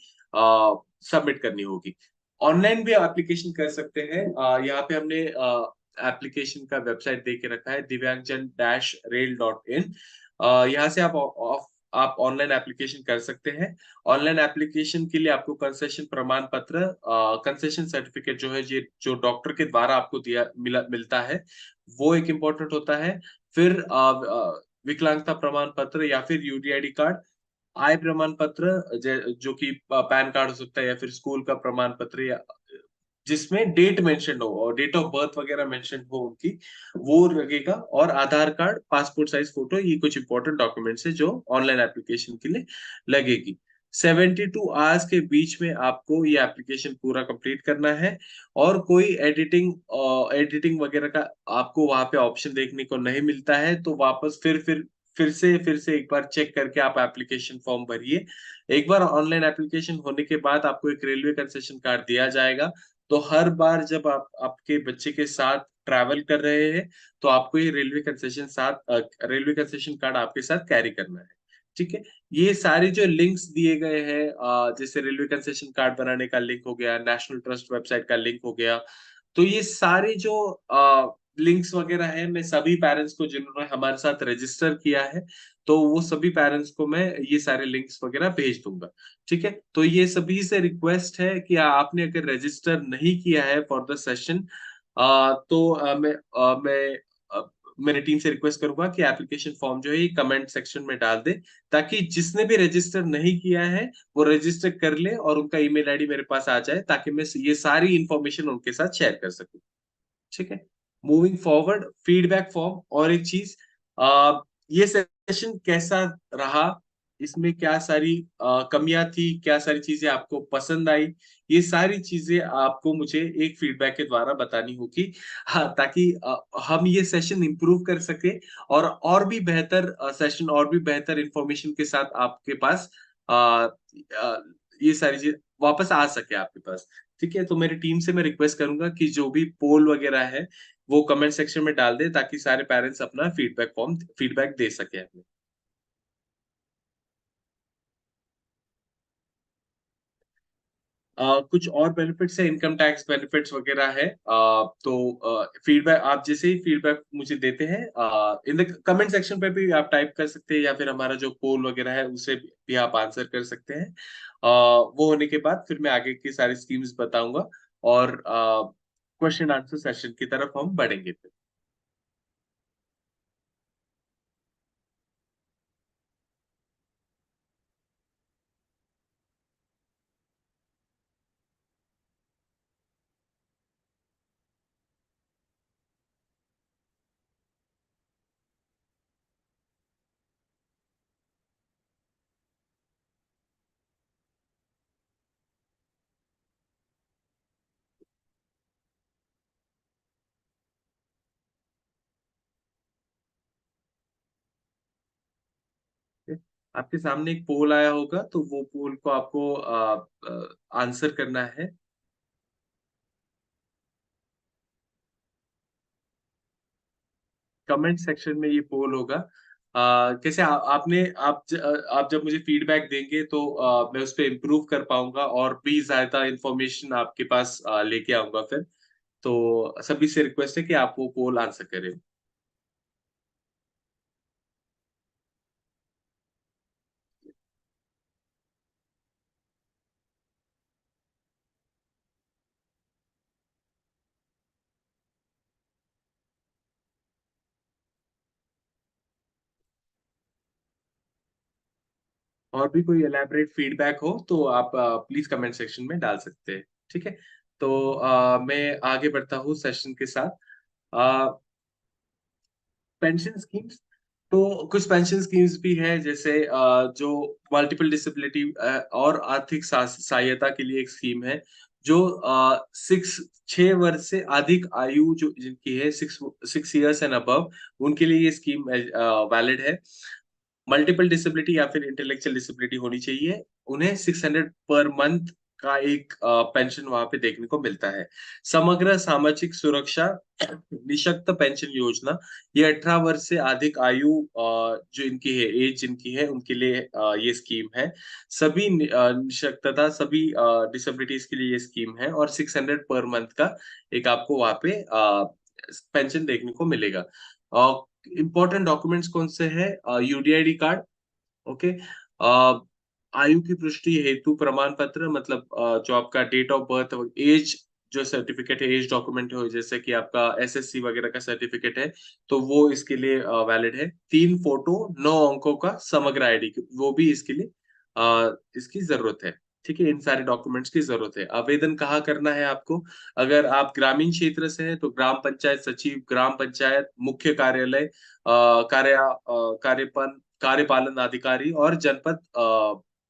सबमिट करनी होगी। ऑनलाइन भी एप्लीकेशन कर सकते हैं। यहाँ पे हमने एप्लीकेशन का वेबसाइट दे के रखा है, divyangjan-rail.in। यहाँ से आप ऑनलाइन एप्लीकेशन कर सकते हैं। ऑनलाइन एप्लीकेशन के लिए आपको कंसेशन प्रमाण पत्र, कंसेशन सर्टिफिकेट जो है, ये जो डॉक्टर के द्वारा आपको मिलता है, वो एक इम्पोर्टेंट होता है। फिर विकलांगता प्रमाण पत्र या फिर यूडीआईडी कार्ड, आय प्रमाण पत्र, जो कि पैन कार्ड हो सकता है, या फिर स्कूल का प्रमाण पत्र, या जिसमें डेट मेंशन हो और डेट ऑफ बर्थ वगैरह मेंशन हो उनकी, वो लगेगा। और आधार कार्ड, पासपोर्ट साइज फोटो, ये कुछ इंपॉर्टेंट डॉक्यूमेंट्स है जो ऑनलाइन एप्लीकेशन के लिए लगेगी। 72 आवर्स के बीच में आपको ये एप्लीकेशन पूरा कंप्लीट करना है। और कोई एडिटिंग वगैरह का आपको वहां पे ऑप्शन देखने को नहीं मिलता है, तो वापस फिर से एक बार चेक करके आप एप्लीकेशन फॉर्म भरिए। एक बार ऑनलाइन एप्लीकेशन होने के बाद आपको एक रेलवे कंसेशन कार्ड दिया जाएगा। तो हर बार जब आप आपके बच्चे के साथ ट्रैवल कर रहे हैं, तो आपको ये रेलवे कंसेशन कार्ड आपके साथ कैरी करना है। ठीक है। ये सारे जो लिंक्स दिए गए हैं, जैसे रेलवे कंसेशन कार्ड बनाने का लिंक हो गया, नेशनल ट्रस्ट वेबसाइट का लिंक हो गया, तो ये सारे जो लिंक्स वगैरह है, मैं सभी पेरेंट्स को जिन्होंने हमारे साथ रजिस्टर किया है, तो वो सभी पेरेंट्स को मैं ये सारे लिंक्स वगैरह भेज दूंगा। ठीक है, तो ये सभी से रिक्वेस्ट है कि आपने अगर रजिस्टर नहीं किया है फॉर द सेशन, तो मेरी टीम से रिक्वेस्ट करूंगा कि एप्लीकेशन फॉर्म जो है ये कमेंट सेक्शन में डाल दे, ताकि जिसने भी रजिस्टर नहीं किया है वो रजिस्टर कर ले और उनका ईमेल आईडी मेरे पास आ जाए, ताकि मैं ये सारी इंफॉर्मेशन उनके साथ शेयर कर सकूं। ठीक है, मूविंग फॉरवर्ड, फीडबैक फॉर्म। और एक चीज, ये सेशन कैसा रहा, इसमें क्या सारी कमियां थी, क्या सारी चीजें आपको पसंद आई, ये सारी चीजें आपको मुझे एक फीडबैक के द्वारा बतानी होगी। हाँ, ताकि हम ये सेशन इंप्रूव कर सके और भी बेहतर सेशन और भी बेहतर इंफॉर्मेशन के साथ आपके पास अ, ये सारी चीज वापस आ सके आपके पास। ठीक है, तो मेरी टीम से मैं रिक्वेस्ट करूंगा कि जो भी पोल वगैरह है वो कमेंट सेक्शन में डाल दे, ताकि सारे पेरेंट्स अपना फीडबैक दे सके हमें। कुछ और बेनिफिट्स है, इनकम टैक्स बेनिफिट्स वगैरह है। तो फीडबैक आप जैसे ही फीडबैक मुझे देते हैं, इन द कमेंट सेक्शन पे भी आप टाइप कर सकते हैं, या फिर हमारा जो पोल वगैरह है उसे भी आप आंसर कर सकते हैं। वो होने के बाद फिर मैं आगे की सारी स्कीम्स बताऊंगा, और क्वेश्चन आंसर सेशन की तरफ हम बढ़ेंगे फिर। आपके सामने एक पोल आया होगा, तो वो पोल को आपको आंसर करना है। कमेंट सेक्शन में ये पोल होगा। कैसे आप जब मुझे फीडबैक देंगे, तो मैं उस पर इम्प्रूव कर पाऊंगा और भी ज्यादा इंफॉर्मेशन आपके पास लेके आऊंगा फिर। तो सभी से रिक्वेस्ट है कि आप वो पोल आंसर करें। और भी कोई एलैबोरेट फीडबैक हो तो आप प्लीज कमेंट सेक्शन में डाल सकते हैं। ठीक है, तो मैं आगे बढ़ता हूँ सेशन के साथ। पेंशन स्कीम्स, तो कुछ पेंशन स्कीम्स भी है, जैसे जो मल्टीपल डिसेबिलिटी और आर्थिक सहायता के लिए एक स्कीम है, जो 6 वर्ष से अधिक आयु जो जिनकी है, 6 ईयर्स एंड अबव, उनके लिए ये स्कीम वैलिड है। मल्टीपल डिसेबिलिटी या फिर इंटेलेक्चुअल डिसेबिलिटी होनी चाहिए, उन्हें 600 पर मंथ का एक पेंशन वहां पे देखने को मिलता है। समग्र सामाजिक सुरक्षा निःशक्त पेंशन योजना, ये 18 वर्ष से अधिक आयु जो इनकी है, एज जिनकी है, उनके लिए ये स्कीम है। सभी निःशक्तता, सभी डिसेबिलिटीज के लिए ये स्कीम है, और 600 पर मंथ का एक आपको वहां पे पेंशन देखने को मिलेगा। इम्पोर्टेंट डॉक्यूमेंट्स कौन से हैं? यूडीआईडी कार्ड, ओके, आयु की पुष्टि हेतु प्रमाण पत्र, मतलब जो आपका डेट ऑफ बर्थ, एज जो सर्टिफिकेट है, एज डॉक्यूमेंट हो, जैसे कि आपका एसएससी वगैरह का सर्टिफिकेट है, तो वो इसके लिए वैलिड है। 3 फोटो 9 अंकों का समग्र आईडी, वो भी इसके लिए इसकी जरूरत है। ठीक है, इन सारे डॉक्यूमेंट्स की जरूरत है। आवेदन कहाँ करना है आपको? अगर आप ग्रामीण क्षेत्र से हैं तो ग्राम पंचायत सचिव, ग्राम पंचायत मुख्य कार्यालय, कार्यपालन अधिकारी और जनपद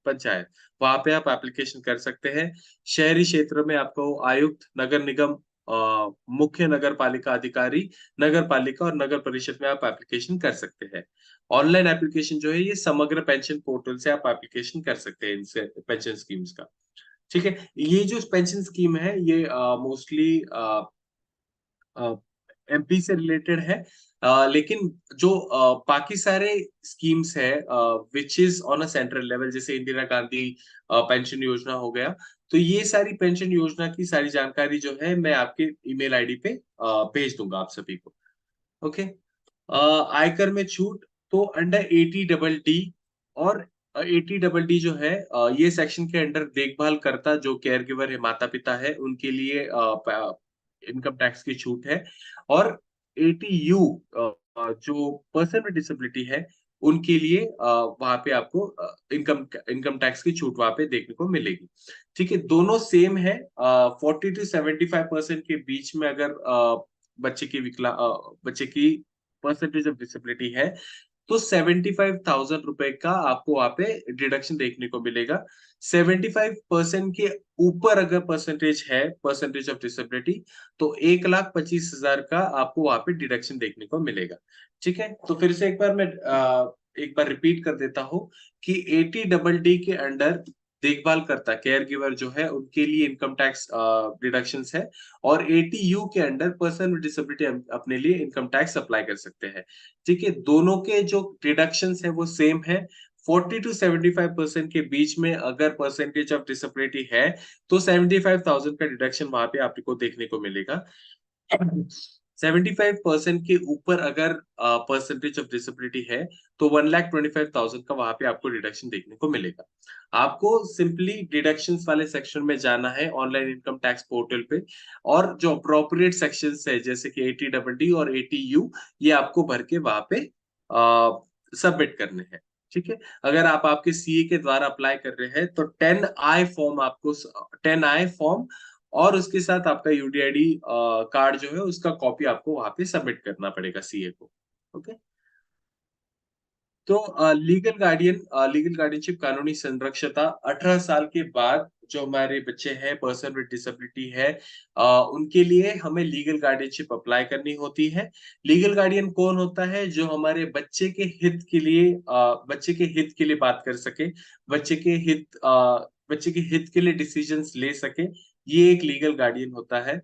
पंचायत, वहां पे आप एप्लीकेशन कर सकते हैं। शहरी क्षेत्र में आपको आयुक्त, नगर निगम, मुख्य नगर पालिका अधिकारी, नगर पालिका और नगर परिषद में आप एप्लीकेशन कर सकते हैं। ऑनलाइन एप्लीकेशन जो है, ये समग्र पेंशन पोर्टल से आप एप्लीकेशन कर सकते हैं इनसे, पेंशन स्कीम्स का। ठीक है, ये जो पेंशन स्कीम है, ये मोस्टली एमपी से रिलेटेड है। लेकिन जो बाकी सारे स्कीम्स है which is on a central level, जैसे इंदिरा गांधी पेंशन योजना हो गया, तो ये सारी पेंशन योजना की सारी जानकारी जो है मैं आपके ईमेल आईडी पे भेज दूंगा आप सभी को। ओके। आयकर में छूट, तो अंडर 80 डी और 80 डी जो है ये सेक्शन के अंडर देखभाल करता जो केयर गिवर है, माता पिता है, उनके लिए इनकम टैक्स की छूट है। और 80 यू जो पर्सन विद डिसेबिलिटी है, उनके लिए वहां पे आपको इनकम इनकम टैक्स की छूट वहां पे देखने को मिलेगी। ठीक है, दोनों सेम है। 40 to 75% के बीच में अगर बच्चे की बच्चे की परसेंटेज ऑफ डिसेबिलिटी है, तो 75,000 रुपए का आपको वहां पे डिडक्शन देखने को मिलेगा। 75% के ऊपर अगर परसेंटेज है, परसेंटेज ऑफ डिसेबिलिटी, तो 1,25,000 का आपको वहां पे डिडक्शन देखने को मिलेगा। ठीक है, तो फिर से एक बार रिपीट कर देता हूं कि 80 डी के अंडर देखभाल करता केयर गिवर जो है, उनके लिए इनकम टैक्स डिडक्शन है। और 80 यू के अंडर पर्सन विद डिसेबिलिटी अपने लिए इनकम टैक्स अप्लाई कर सकते हैं। ठीक है, दोनों के जो डिडक्शन है वो सेम है। 40 to 75% के बीच में अगर परसेंटेज ऑफ डिसेबिलिटी है, तो 75,000 का डिडक्शन वहां पे आपको देखने को मिलेगा। 75% के ऊपर अगर परसेंटेज ऑफ डिसेबिलिटी है, तो 1,25,000 का वहां पे आपको डिडक्शन देखने को मिलेगा। आपको सिंपली डिडक्शन वाले सेक्शन में जाना है ऑनलाइन इनकम टैक्स पोर्टल पे, और जो अप्रोप्रिएट सेक्शन है जैसे कि 80 डी और 80 यू, ये आपको भर के वहां पे सबमिट करने हैं। ठीक है, अगर आप आपके सीए के द्वारा अप्लाई कर रहे हैं, तो 10 आई फॉर्म और उसके साथ आपका यूडीआईडी कार्ड जो है, उसका कॉपी आपको वहां पे सबमिट करना पड़ेगा सीए को। ओके। तो लीगल गार्डियनशिप कानूनी संरक्षता 18 साल के बाद जो हमारे बच्चे हैं, पर्सन विद डिसेबिलिटी है, उनके लिए हमें लीगल गार्डियनशिप अप्लाई करनी होती है। लीगल गार्डियन कौन होता है? जो हमारे बच्चे के हित के लिए बात कर सके, बच्चे के बच्चे के हित के लिए डिसीजंस ले सके, ये एक लीगल गार्डियन होता है।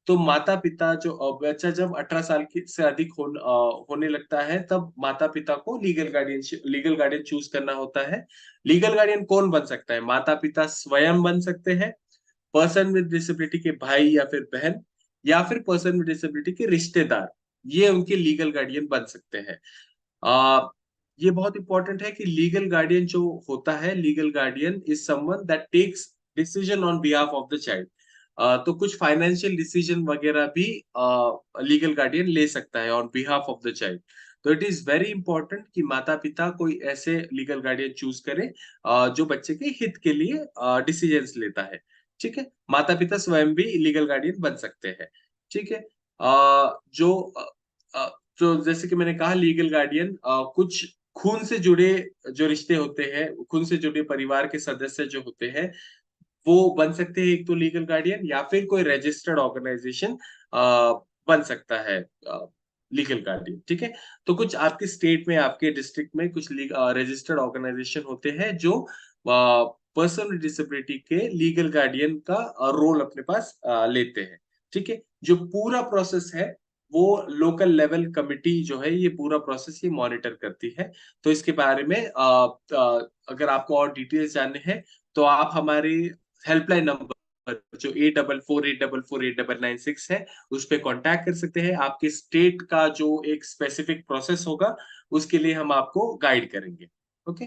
तो माता पिता जो बच्चा जब 18 साल से अधिक होने लगता है, तब माता पिता को लीगल गार्डियन चूज करना होता है। लीगल गार्डियन कौन बन सकता है? माता पिता स्वयं बन सकते हैं, पर्सन विद डिसेबिलिटी के भाई या फिर बहन, या फिर पर्सन विद डिसेबिलिटी के रिश्तेदार, ये उनके लीगल गार्डियन बन सकते हैं। आ, ये बहुत इंपॉर्टेंट है कि लीगल गार्डियन जो होता है, legal guardian is someone that takes decision on behalf of the child. तो कुछ फाइनेंशियल डिसीजन वगैरह भी लीगल गार्डियन ले सकता है on behalf of the child. तो इट इज वेरी इंपॉर्टेंट कि माता पिता कोई ऐसे लीगल गार्डियन चूज करे जो बच्चे के हित के लिए डिसीजंस लेता है। ठीक है, माता पिता स्वयं भी लीगल गार्डियन बन सकते हैं। ठीक है। जो जैसे कि मैंने कहा, लीगल गार्डियन कुछ खून से जुड़े जो रिश्ते होते हैं, खून से जुड़े परिवार के सदस्य जो होते हैं, वो बन सकते हैं एक तो लीगल गार्डियन, या फिर कोई रजिस्टर्ड ऑर्गेनाइजेशन बन सकता है लीगल गार्डियन। ठीक है, तो कुछ आपके स्टेट में, आपके डिस्ट्रिक्ट में कुछ रजिस्टर्ड ऑर्गेनाइजेशन होते हैं जो पर्सन विद डिसेबिलिटी के लीगल गार्डियन का रोल अपने पास लेते हैं। ठीक है, जो पूरा प्रोसेस है वो लोकल लेवल कमिटी जो है, ये पूरा प्रोसेस ये मॉनिटर करती है। तो इसके बारे में अगर आपको और डिटेल्स जानने हैं, तो आप हमारे हेल्पलाइन नंबर जो 8448448996 है, उस पर कांटेक्ट कर सकते हैं। आपके स्टेट का जो एक स्पेसिफिक प्रोसेस होगा, उसके लिए हम आपको गाइड करेंगे। ओके।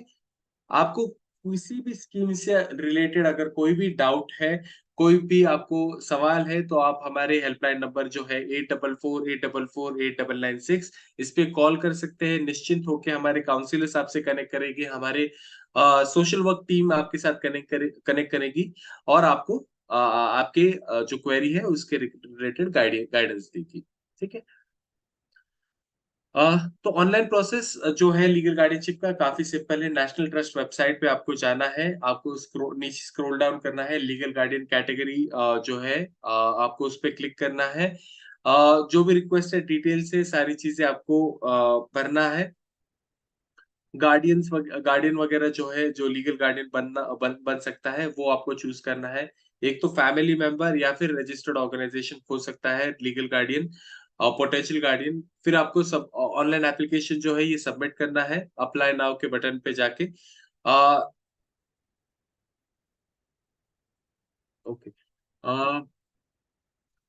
आपको किसी भी स्कीम से रिलेटेड अगर कोई भी डाउट है, कोई भी आपको सवाल है, तो आप हमारे हेल्पलाइन नंबर जो है 8448448996, इस पे कॉल कर सकते हैं। निश्चिंत होकर हमारे काउंसिलर्स आपसे कनेक्ट करेंगे, हमारे सोशल वर्क टीम आपके साथ कनेक्ट करेगी, और आपको आपके जो क्वेरी है उसके रिलेटेड गाइडेंस देगी। ठीक है। तो ऑनलाइन प्रोसेस जो है लीगल गार्डियनशिप का काफी सिंपल है। नेशनल ट्रस्ट वेबसाइट पे आपको जाना है, आपको नीचे स्क्रॉल डाउन करना है, लीगल गार्डियन कैटेगरी जो है आपको उस पर क्लिक करना है। जो भी रिक्वेस्ट है, डिटेल से सारी चीजें आपको भरना है। गार्डियन वगैरह जो है, जो लीगल गार्डियन बन सकता है, वो आपको चूज करना है। एक तो फैमिली मेंबर या फिर रजिस्टर्ड ऑर्गेनाइजेशन हो सकता है लीगल गार्डियन। पोटेंशियल गार्डियन, फिर आपको सब ऑनलाइन एप्लीकेशन जो है ये सबमिट करना है अप्लाई नाउ के बटन पे जाके। ओके।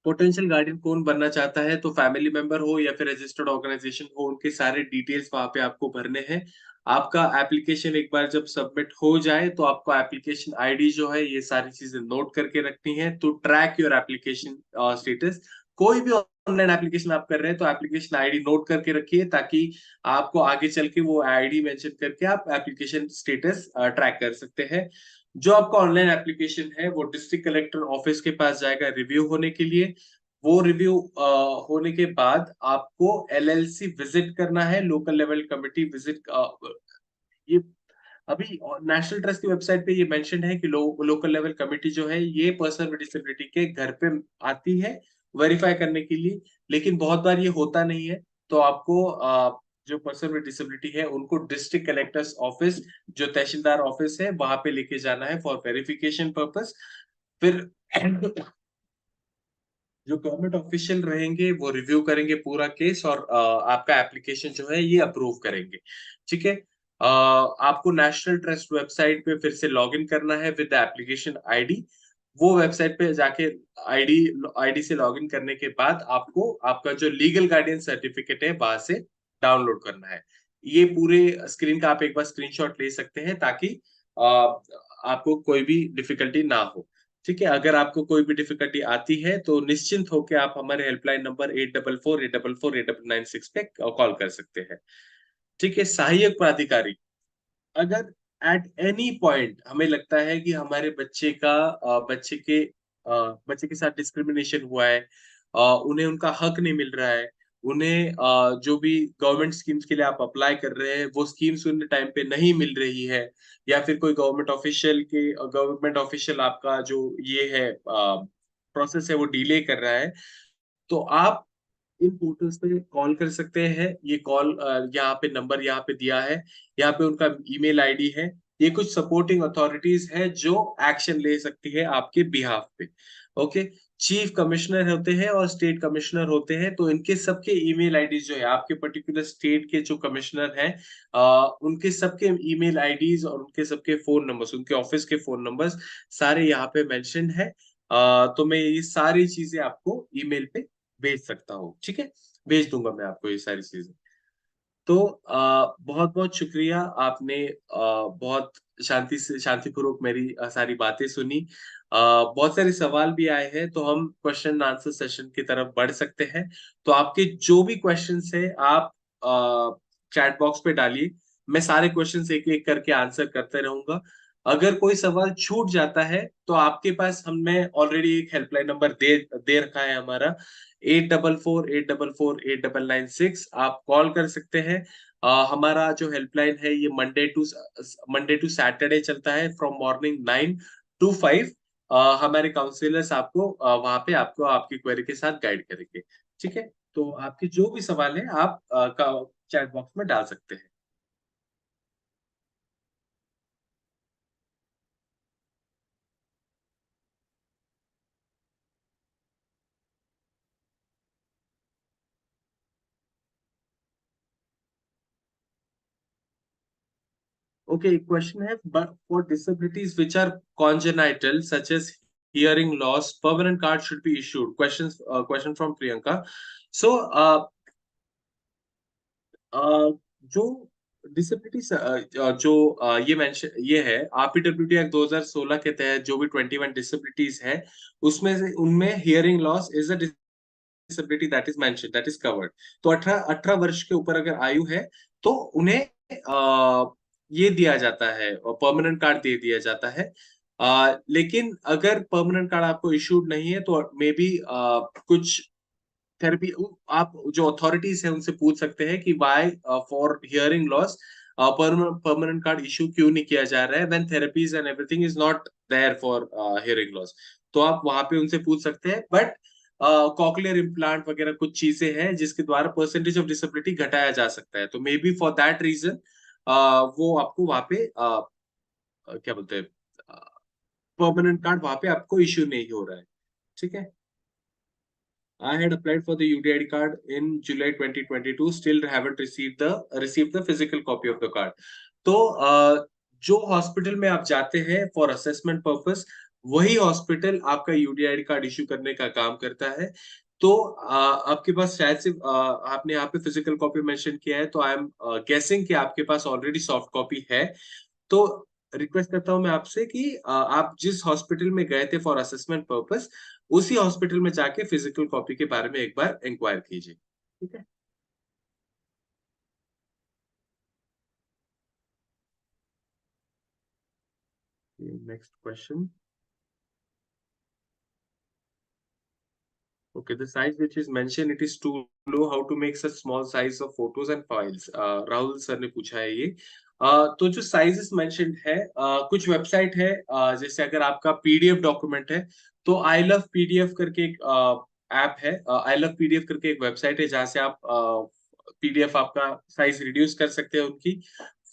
पोटेंशियल गार्डियन कौन बनना चाहता है, तो फैमिली मेंबर हो या फिर रजिस्टर्ड ऑर्गेनाइजेशन हो, उनके सारे डिटेल्स वहां पे आपको भरने हैं। आपका एप्लीकेशन एक बार जब सबमिट हो जाए तो आपको एप्लीकेशन आईडी जो है ये सारी चीजें नोट करके रखनी है, to track your application status. कोई भी ऑनलाइन एप्लीकेशन आप कर रहे हैं तो एप्लीकेशन आईडी नोट करके रखिए, ताकि आपको आगे चल के वो आईडी मेंशन करके आप एप्लीकेशन स्टेटस ट्रैक कर सकते हैं। जो आपका ऑनलाइन एप्लीकेशन है वो डिस्ट्रिक्ट कलेक्टर ऑफिस के पास जाएगा रिव्यू होने के लिए। वो रिव्यू होने के बाद आपको एलएलसी विजिट करना है, लोकल लेवल कमिटी विजिट। ये अभी नेशनल ट्रस्ट की वेबसाइट पे ये मेंशन है कि लोकल लेवल कमेटी जो है ये पर्सन विद डिसेबिलिटी के घर पे आती है वेरीफाई करने के लिए, लेकिन बहुत बार ये होता नहीं है। तो आपको जो पर्सन विद डिसेबिलिटी है उनको डिस्ट्रिक्ट कलेक्टर्स ऑफिस, जो तहसीलदार ऑफिस है, वहां पे लेके जाना है फॉर वेरिफिकेशन पर्पस। फिर जो गवर्नमेंट ऑफिशियल रहेंगे वो रिव्यू करेंगे पूरा केस, और आपका एप्लीकेशन जो है ये अप्रूव करेंगे। ठीक है। आपको नेशनल ट्रस्ट वेबसाइट पे फिर से लॉगिन करना है विद एप्लीकेशन आईडी। वो वेबसाइट पे जाके आईडी आईडी से लॉगिन करने के बाद आपको आपका जो लीगल गार्डियन सर्टिफिकेट है वहां से डाउनलोड करना है। ये पूरे स्क्रीन का आप एक बार स्क्रीनशॉट ले सकते हैं, ताकि आपको कोई भी डिफिकल्टी ना हो। ठीक है। अगर आपको कोई भी डिफिकल्टी आती है तो निश्चिंत होकर आप हमारे हेल्पलाइन नंबर 8448448996 पे कॉल कर सकते हैं। ठीक है। सहायक प्राधिकारी, अगर एट एनी पॉइंट हमें लगता है कि हमारे बच्चे के साथ डिस्क्रिमिनेशन हुआ है, उन्हें उनका हक नहीं मिल रहा है, उन्हें जो भी गवर्नमेंट स्कीम्स के लिए आप अप्लाई कर रहे हैं वो स्कीम्स उन्हें टाइम पे नहीं मिल रही है, या फिर कोई गवर्नमेंट ऑफिशियल आपका जो ये है प्रोसेस है वो डिले कर रहा है, तो आप इन पोर्टल्स पे कॉल कर सकते हैं। ये कॉल यहाँ पे नंबर यहाँ पे दिया है, यहाँ पे उनका ईमेल आईडी है। ये कुछ सपोर्टिंग अथॉरिटीज है जो एक्शन ले सकती है आपके बिहाफ पे। ओके। चीफ कमिश्नर होते हैं और स्टेट कमिश्नर होते हैं, तो इनके सबके ईमेल आईडी जो है आपके पर्टिकुलर स्टेट के जो कमिश्नर हैं, उनके सबके ईमेल आईडीज और उनके सबके फोन नंबर्स, उनके ऑफिस के फोन नंबर्स सारे यहाँ पे मेंशन है। तो मैं ये सारी चीजें आपको ईमेल पे भेज सकता हूँ। ठीक है। भेज दूंगा मैं आपको ये सारी चीजें। तो बहुत बहुत शुक्रिया, आपने बहुत शांतिपूर्वक मेरी सारी बातें सुनी। बहुत सारे सवाल भी आए हैं, तो हम क्वेश्चन आंसर सेशन की तरफ बढ़ सकते हैं। तो आपके जो भी क्वेश्चंस है आप चैट बॉक्स पे डालिए, मैं सारे क्वेश्चंस एक एक करके आंसर करते रहूंगा। अगर कोई सवाल छूट जाता है तो आपके पास हमने ऑलरेडी एक हेल्पलाइन नंबर दे दे रखा है हमारा, 8448448996। आप कॉल कर सकते हैं। हमारा जो हेल्पलाइन है ये मंडे टू सैटरडे चलता है, फ्रॉम मॉर्निंग 9 to 5। हमारे काउंसलर्स आपको वहां पे आपको आपकी क्वेरी के साथ गाइड करेंगे। ठीक है। तो आपके जो भी सवाल है आप चैट बॉक्स में डाल सकते हैं। Okay, question है, but for disabilities which are congenital, such as hearing loss, permanent card should be issued. Question from Priyanka. So, जो डिसेबिलिटी जो ये मेंशन ये है आरपीडब्ल्यूडी एक्ट 2016 के तहत जो भी 21 डिसेबिलिटीज है, उसमें से उनमें hearing loss is a disability that is mention, that is covered. तो 18 वर्ष के ऊपर अगर आयु है तो उन्हें ये दिया जाता है और परमानेंट कार्ड दे दिया जाता है। लेकिन अगर परमानेंट कार्ड आपको इशूड नहीं है तो मे बी कुछ थेरेपी, आप जो अथॉरिटीज है उनसे पूछ सकते हैं कि why for hearing loss permanent card issue क्यों नहीं किया जा रहा है, when therapies and everything is not there for hearing loss. तो आप वहां पे उनसे पूछ सकते हैं, बट कॉकलियर इम्प्लांट वगैरह कुछ चीजें हैं जिसके द्वारा परसेंटेज ऑफ डिसेबिलिटी घटाया जा सकता है, तो maybe for that reason वो आपको वहां पे क्या बोलते हैं, परमानेंट कार्ड वहां पे आपको इश्यू नहीं हो रहा है। ठीक है। I had applied for the UDID card in July 2022. Still haven't received the physical copy of the card. तो जो हॉस्पिटल में आप जाते हैं फॉर असेसमेंट पर्पस, वही हॉस्पिटल आपका यूडीआईडी कार्ड इश्यू करने का काम करता है। तो आपके पास शायद से आपने यहाँ पे फिजिकल कॉपी मेंशन किया है, तो आई एम गेसिंग कि आपके पास ऑलरेडी सॉफ्ट कॉपी है। तो रिक्वेस्ट करता हूं मैं आपसे कि आप जिस हॉस्पिटल में गए थे फॉर असेसमेंट पर्पस, उसी हॉस्पिटल में जाके फिजिकल कॉपी के बारे में एक बार इंक्वायर कीजिए। ठीक है। Next question. Okay, the size which is mentioned, it is too low. How to make such small size of photos and files? Rahul sir ने पूछा है ये। तो जो साइजेस मेंशन्ड है, कुछ वेबसाइट है, जैसे अगर आपका पीडीएफ डॉक्यूमेंट है, तो आई लव पीडीएफ करके एक ऐप है। आई लव पीडीएफ करके एक वेबसाइट है जहां से आप पीडीएफ आपका साइज रिड्यूस कर सकते हैं उनकी।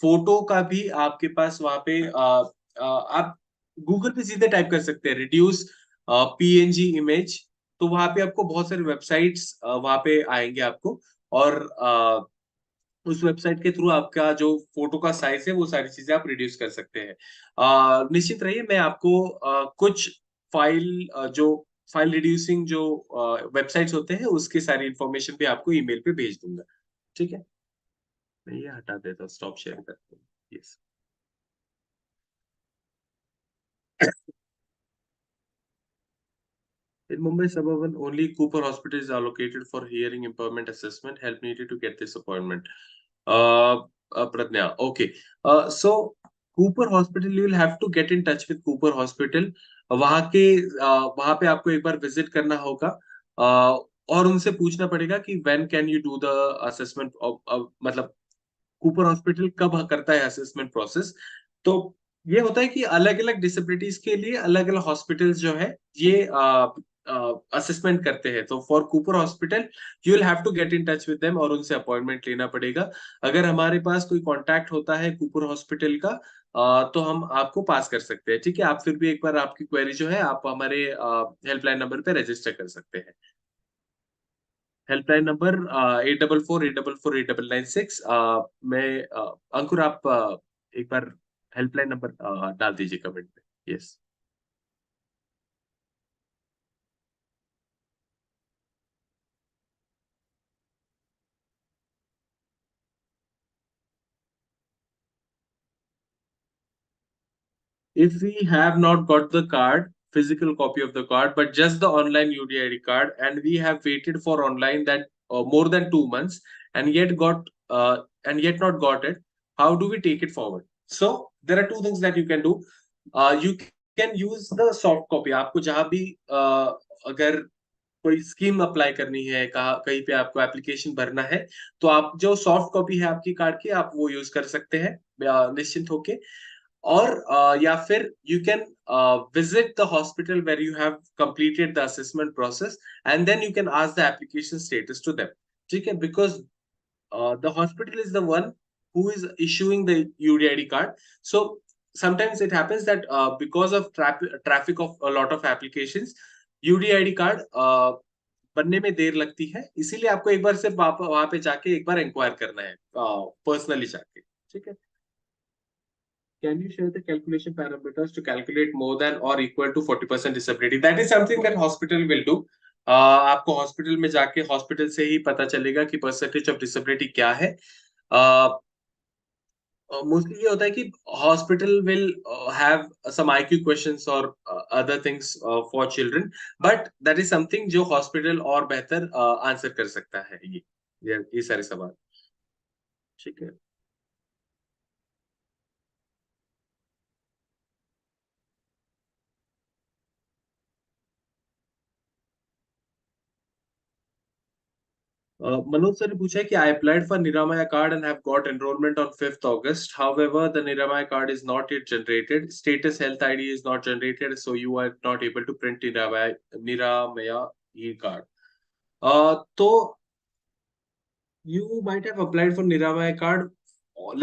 फोटो का भी आपके पास वहां पे आप गूगल पे सीधे टाइप कर सकते हैं रिड्यूस पीएनजी इमेज। तो वहां पे आपको बहुत सारे वेबसाइट्स वहां पे आएंगे आपको, और उस वेबसाइट के थ्रू आपका जो फोटो का साइज है वो सारी चीजें आप रिड्यूस कर सकते हैं। निश्चित रहिए, मैं आपको कुछ जो फाइल रिड्यूसिंग जो वेबसाइट्स होते हैं उसकी सारी इंफॉर्मेशन भी आपको ईमेल पे भेज दूंगा। ठीक है। मैं ये हटा देता हूँ, स्टॉप शेयर करता हूँ। Yes. In Mumbai suburban, only Cooper Hospital is allocated for hearing impairment assessment. Help needed to get this appointment. Pradnya, okay. So Cooper Hospital, you will have to get in touch with Cooper Hospital. वहां पे आपको एक बार visit करना होगा, और उनसे पूछना पड़ेगा कि when can you do the assessment, मतलब कूपर हॉस्पिटल कब करता है असेसमेंट प्रोसेस। तो ये होता है कि अलग अलग डिसेबिलिटीज के लिए अलग अलग हॉस्पिटल्स जो है ये असेसमेंट करते हैं। तो for Cooper hospital you will have to get in touch with them और उनसे अपॉइंटमेंट लेना पड़ेगा। अगर हमारे पास कोई कांटेक्ट होता है कूपर हॉस्पिटल का, तो हम आपको पास कर सकते हैं। ठीक है, आप फिर भी एक बार आपकी क्वेरी जो है आप हमारे हेल्पलाइन नंबर पे रजिस्टर कर सकते हैं। Helpline number 8448448996। मैं अंकुर, आप एक बार हेल्पलाइन नंबर डाल दीजिए कमेंट में। Yes. If we have not got the card, physical copy of the card, but just the online UDID card, and we have waited for online that more than 2 months, and yet not got it, how do we take it forward? So there are two things that you can do. You can use the soft copy. आपको जहां भी अगर कोई scheme apply करनी है, कहीं पे आपको एप्लीकेशन भरना है, तो आप जो सॉफ्ट कॉपी है आपकी कार्ड की, आप वो यूज कर सकते हैं निश्चिंत होके। और या फिर you can visit the hospital where you have completed the assessment process, and then you can ask the application status to them. ठीक है, because the hospital is the one who is issuing the UDID card. So sometimes it happens that because of traffic of a lot of applications, UDID card बनने में देर लगती है। इसीलिए आपको एक बार सिर्फ वहां पे जाके एक बार इंक्वायर करना है, पर्सनली जाके। ठीक है। Can you share the calculation parameters to calculate more than or equal to 40% disability? That is something that hospital will do. आपको हॉस्पिटल में जाके हॉस्पिटल से ही पता चलेगा कि परसेंटेज ऑफ डिसेबिलिटी क्या है। मोस्टली ये होता है कि hospital will have some IQ questions और other things for children, but that is something जो हॉस्पिटल और बेहतर आंसर कर सकता है ये सारे सवाल। ठीक है। मनोज सर ने पूछा है कि I applied for Niramaya card and have got enrolment on 5th August. However, the Niramaya card is not yet generated. Status health ID is not generated, so you are not able to print Niramaya e card. तो you might have applied for Niramaya card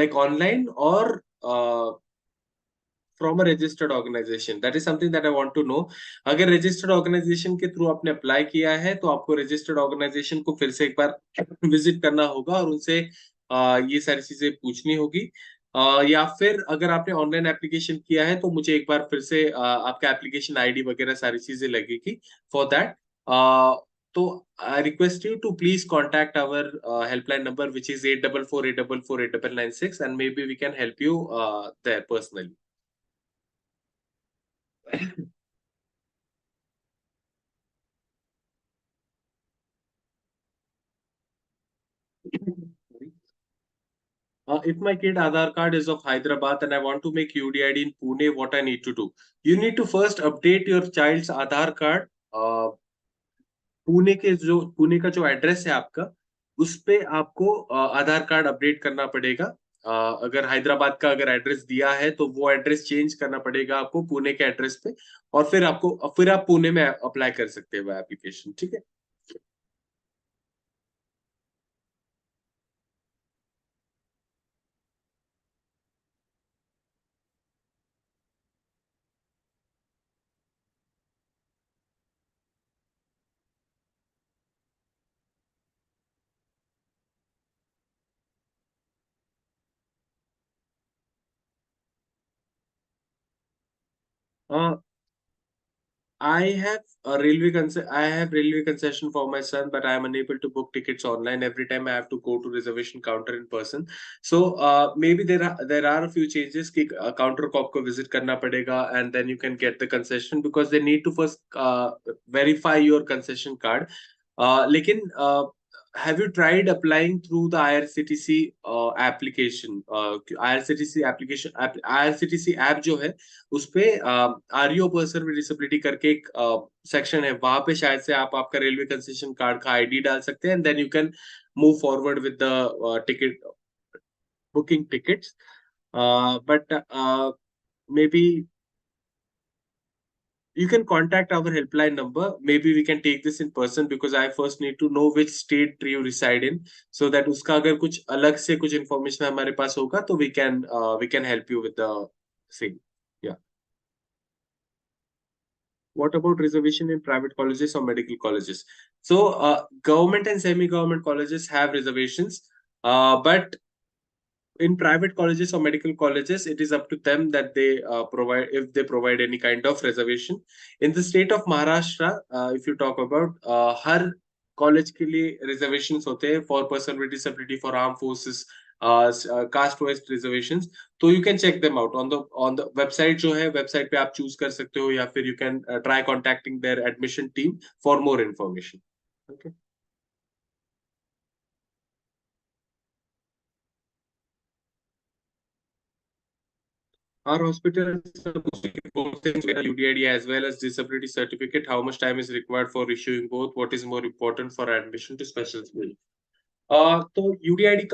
like online or from a registered organization. That is something that I want to know. अगर registered organization के through आपने apply किया है तो आपको registered organization को फिर से एक बार visit करना होगा और उनसे ये सारी चीजें पूछनी होगी। या फिर अगर आपने ऑनलाइन एप्लीकेशन किया है तो मुझे एक बार फिर से आपका एप्लीकेशन आईडी वगैरह सारी चीजें लगेगी फॉर दैट। तो I request you to please contact our helpline number, which is 8448448996, and maybe we can help you there personally. If my kid Aadhaar card is of Hyderabad and I want to make UDID in Pune, what I need to do? You need to first update your child's Aadhaar card. Pune का जो address है आपका, उस पे आपको आधार card update करना पड़ेगा। अगर हैदराबाद का अगर एड्रेस दिया है तो वो एड्रेस चेंज करना पड़ेगा आपको पुणे के एड्रेस पे, और फिर आप पुणे में अप्लाई कर सकते हैं वो एप्लीकेशन। ठीक है। I have railway concession for my son, but I am unable to book tickets online. Every time I have to go to reservation counter in person. So maybe there are a few changes कि counter को आपको visit करना पड़ेगा, and then you can get the concession because they need to first verify your concession card. लेकिन have you tried applying through the IRCTC application? IRCTC app जो है उसपे REO person with disability करके एक section है, वहां पे शायद से आप आपका रेलवे कंसेशन कार्ड का आईडी डाल सकते हैं, and then you can move forward with the ticket booking tickets. But maybe you can contact our helpline number. Maybe we can take this in person because I first need to know which state do you reside in, so that उसका अगर कुछ अलग से कुछ information हमारे पास होगा तो we can help you with the same. Yeah. What about reservation in private colleges or medical colleges? So government and semi-government colleges have reservations, but in private colleges or medical colleges, it is up to them that they provide, if they provide any kind of reservation. In the state of Maharashtra, if you talk about, her college के लिए reservations होते हैं for person with disability, for armed forces, caste wise reservations. तो you can check them out on the website जो है, website पे आप choose कर सकते हो, या फिर you can try contacting their admission team for more information. Okay. Our hospitals are mostly posting UDID as well as disability certificate. How much time is required for issuing both? What is more important for admission to special school? तो UDID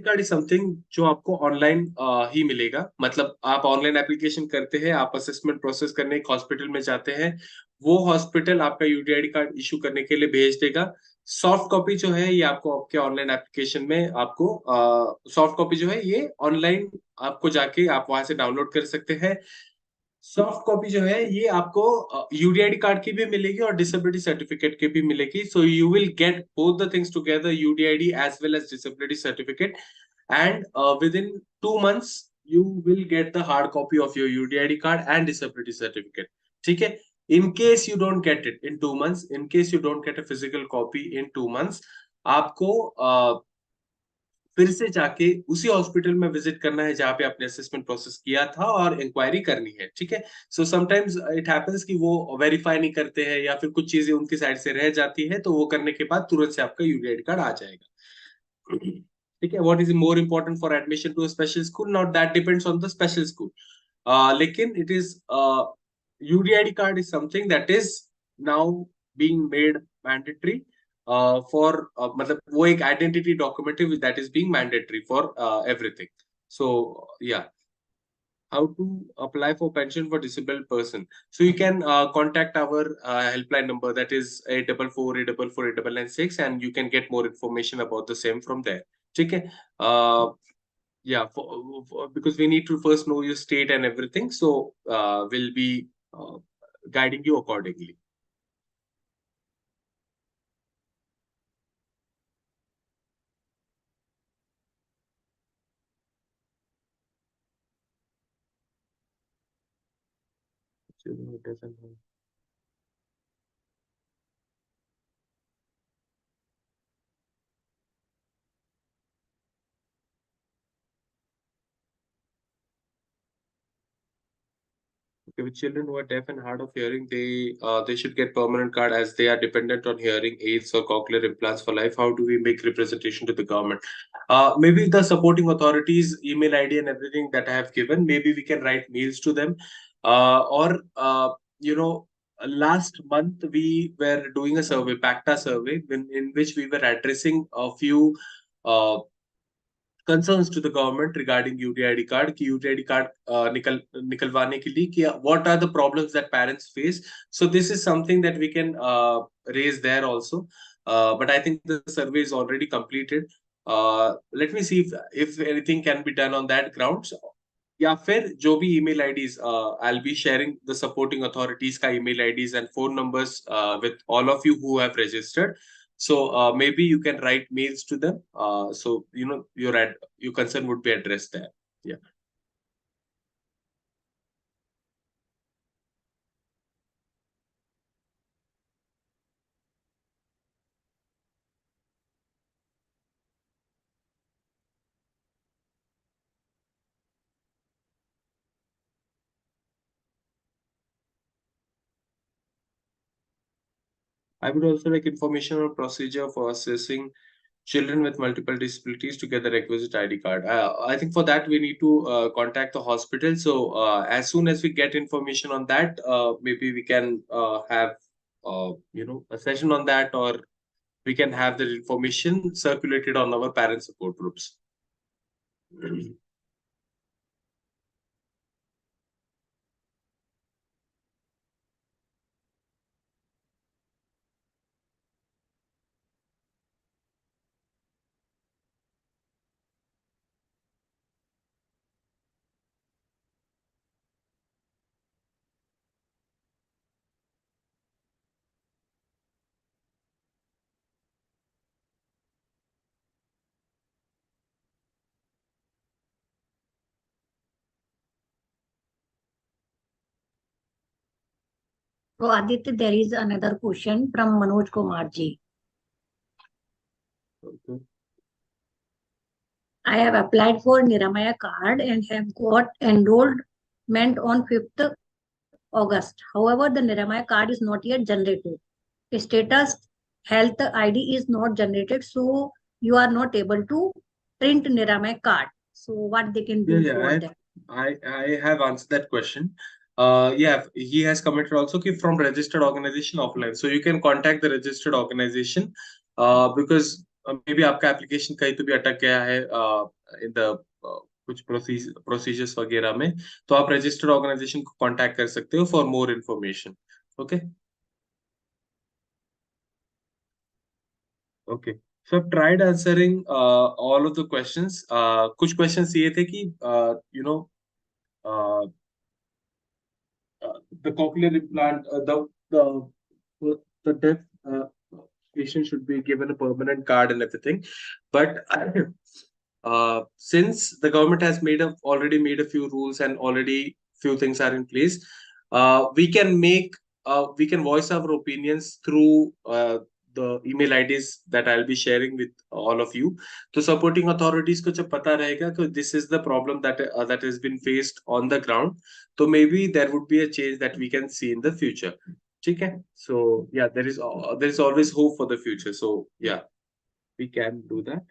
card is something जो आपको online ही मिलेगा। मतलब आप online application करते हैं, आप assessment process करने एक हॉस्पिटल में जाते हैं, वो हॉस्पिटल आपका यूडीआईडी कार्ड इशू करने के लिए भेज देगा। सॉफ्ट कॉपी जो है ये आपको आपके ऑनलाइन एप्लीकेशन में आपको सॉफ्ट कॉपी जो है ये ऑनलाइन आपको जाके आप वहां से डाउनलोड कर सकते हैं। सॉफ्ट कॉपी जो है ये आपको यूडीआईडी कार्ड की भी मिलेगी और डिसेबिलिटी सर्टिफिकेट की भी मिलेगी। So you will get both the things together, UDID as well as disability certificate, and within 2 months you will get the hard copy of your UDID card and disability certificate. ठीक है। In case you don't get it in 2 months, in case you don't get a physical copy in 2 months, आपको फिर से जाके उसी hospital में visit करना है जहाँ पे आपने असेसमेंट प्रोसेस किया था और इंक्वायरी करनी है। ठीक है। सो समटाइम्स इट हैपेंस कि वो वेरीफाई नहीं करते हैं या फिर कुछ चीजें उनकी साइड से रह जाती है, तो वो करने के बाद तुरंत से आपका यूडीआईडी कार्ड आ जाएगा। ठीक है। What is more important for admission to a special school? Not that depends on the special school, लेकिन it is UDID card is something that is now being made mandatory for मतलब वो एक identity document that is being mandatory for everything. So yeah, how to apply for pension for disabled person? So you can contact our helpline number, that is 8448448996, and you can get more information about the same from there. ठीक है। yeah, because we need to first know your state and everything, so we'll be guiding you accordingly. It doesn't. Okay, with children who are deaf and hard of hearing, they should get permanent card as they are dependent on hearing aids or cochlear implants for life. How do we make representation to the government? Maybe the supporting authorities, email ID and everything that I have given, maybe we can write mails to them. Or you know, last month we were doing a survey, PACTA survey, in which we were addressing a few uh, concerns to the government regarding UTID card कि UTID card निकलवाने के लिए कि what are the problems that parents face. So this is something that we can raise there also. But I think the survey is already completed. Let me see if anything can be done on that grounds. या फिर जो भी email IDs, I'll be sharing the supporting authorities का email IDs and phone numbers with all of you who have registered. So maybe you can write mails to them. So your concern would be addressed there. Yeah. I would also like information on procedure for assessing children with multiple disabilities to get the requisite ID card. I think for that we need to contact the hospital. So as soon as we get information on that, maybe we can have a session on that, or we can have the information circulated on our parent support groups. So Aditya, there is another question from Manoj Kumar ji. Okay. I have applied for Niramaya card and have got enrollment on 5th August. However, the Niramaya card is not yet generated. Status health ID is not generated, so you are not able to print Niramaya card. So what they can Yeah, do yeah, for that? I have answered that question. Yeah, he has commented also कि from registered organization offline. So you can contact the registered organization because maybe आपका application कहीं तो भी अटक गया है in the कुछ procedures वगैरह में, तो आप registered organization को contact कर सकते हो for more information. Okay. Okay. So I've tried answering all of the questions. कुछ questions ये थे कि uh, the cochlear implant, the deaf patient should be given a permanent card and everything. But since the government has already made a few rules and already few things are in place, we can voice our opinions through the email IDs that I'll be sharing with all of you. तो supporting authorities को जब पता रहेगा कि this is the problem that has been faced on the ground, so maybe there would be a change that we can see in the future. Okay? So yeah, there is always hope for the future. So yeah, we can do that.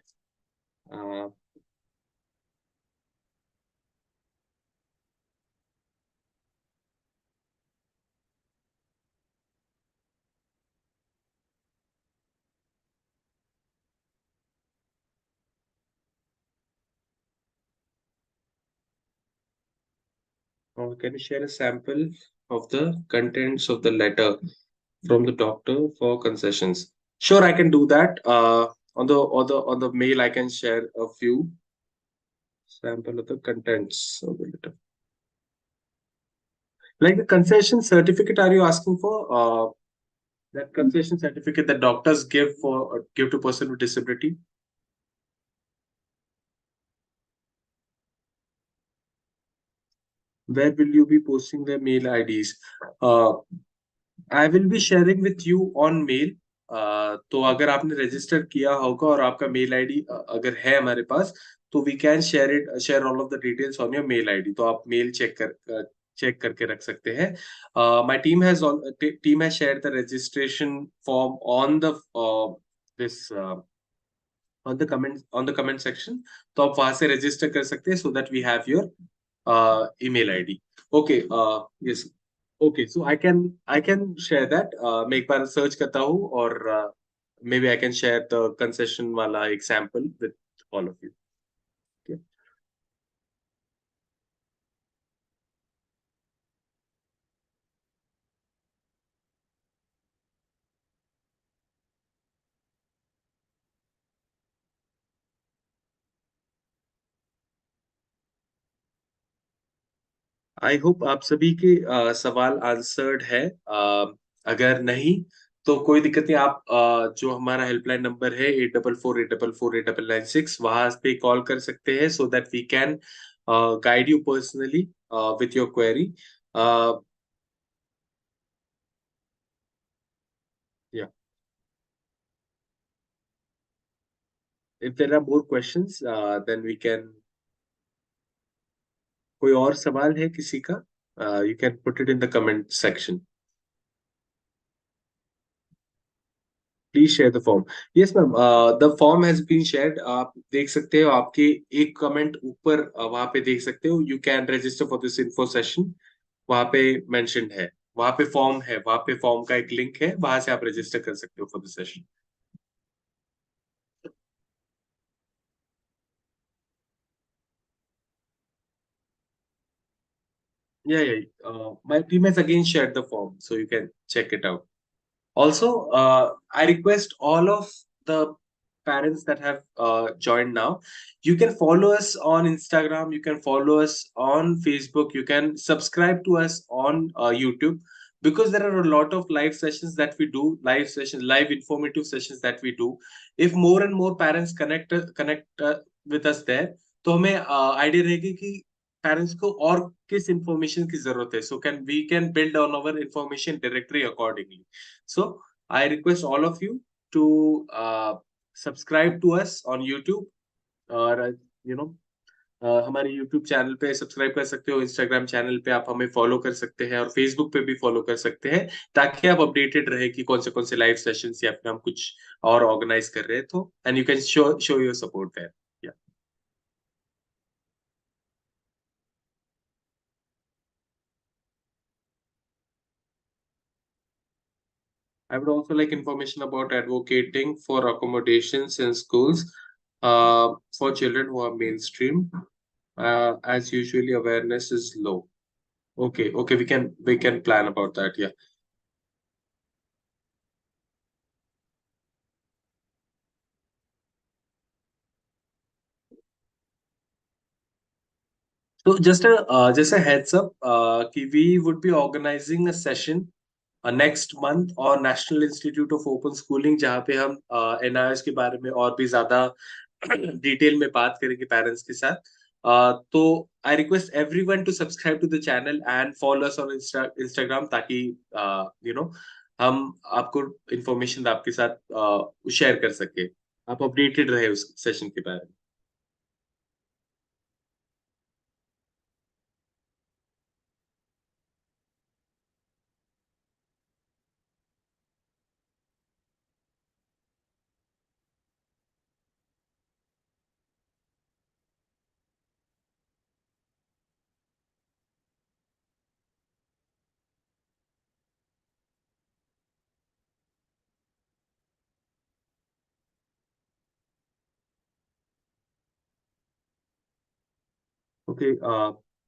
Uh, or can you share a sample of the contents of the letter from the doctor for concessions? Sure, I can do that. On the mail, I can share a few. Sample of the contents of the letter. Like the concession certificate, are you asking for? That concession certificate that doctors give to person with disability. Where will you be posting their mail IDs? I will be sharing with you on mail. तो अगर आपने register किया होगा और आपका mail ID अगर है हमारे पास, तो we can share all of the details on your mail ID. तो आप मेल चेक करके रख सकते हैं. My team has shared the registration form on the this on the comment section. तो आप वहां से रजिस्टर कर सकते हैं so that we have your email ID. Okay. Yes. Okay, so I can share that. मैं एक बार सर्च करता हूँ और maybe I can share the concession वाला एक sample with all of you. I hope आप सभी के सवाल आंसर्ड है. अगर नहीं तो कोई दिक्कत नहीं. आप जो हमारा हेल्पलाइन नंबर है 8448448996, वहां पे कॉल कर सकते हैं so that we can guide you personally with your query. या if there are more questions then we can. कोई और सवाल है किसी का? You can put it in the comment section. Please share the form. Yes ma'am, the form has been shared. आप देख सकते हो आपके एक कमेंट ऊपर वहां पे देख सकते हो you can register for this info session. वहां पे मेंशन्ड है. वहां पे फॉर्म है. वहां पे फॉर्म का एक लिंक है. वहां से आप रजिस्टर कर सकते हो फॉर द सेशन. या my team has again shared the form so you can check it out. Also, I request all of the parents that have joined now, you can follow us on Instagram, you can follow us on Facebook, you can subscribe to us on YouTube, because there are a lot of live sessions that we do, live informative sessions that we do. If more and more parents connect with us there, तो हमें idea रहेगी कि parents को और किस information की जरूरत है. So can we can build on our information directory accordingly. So I request all of you to subscribe to us on YouTube. और यू नो हमारे YouTube चैनल पे सब्सक्राइब कर सकते हो. Instagram चैनल पे आप हमें फॉलो कर सकते हैं और Facebook पे भी फॉलो कर सकते हैं, ताकि आप अपडेटेड रहे कि कौन से लाइव सेशंस या फिर हम कुछ और ऑर्गेनाइज कर रहे हैं. तो and you can show your support there. या I would also like information about advocating for accommodations in schools for children who are mainstream. As usually, awareness is low. Okay, we can plan about that. Yeah. So just a heads up, we would be organizing a session next month और national institute of open schooling, जहाँ पे हम NIS के बारे में और भी ज्यादा डिटेल में बात करेंगे पेरेंट्स के साथ. तो I request everyone to subscribe to the channel and follow us on Instagram, ताकि हम आपको इंफॉर्मेशन आपके साथ शेयर कर सके. आप अपडेटेड रहे उस सेशन के बारे में. Okay.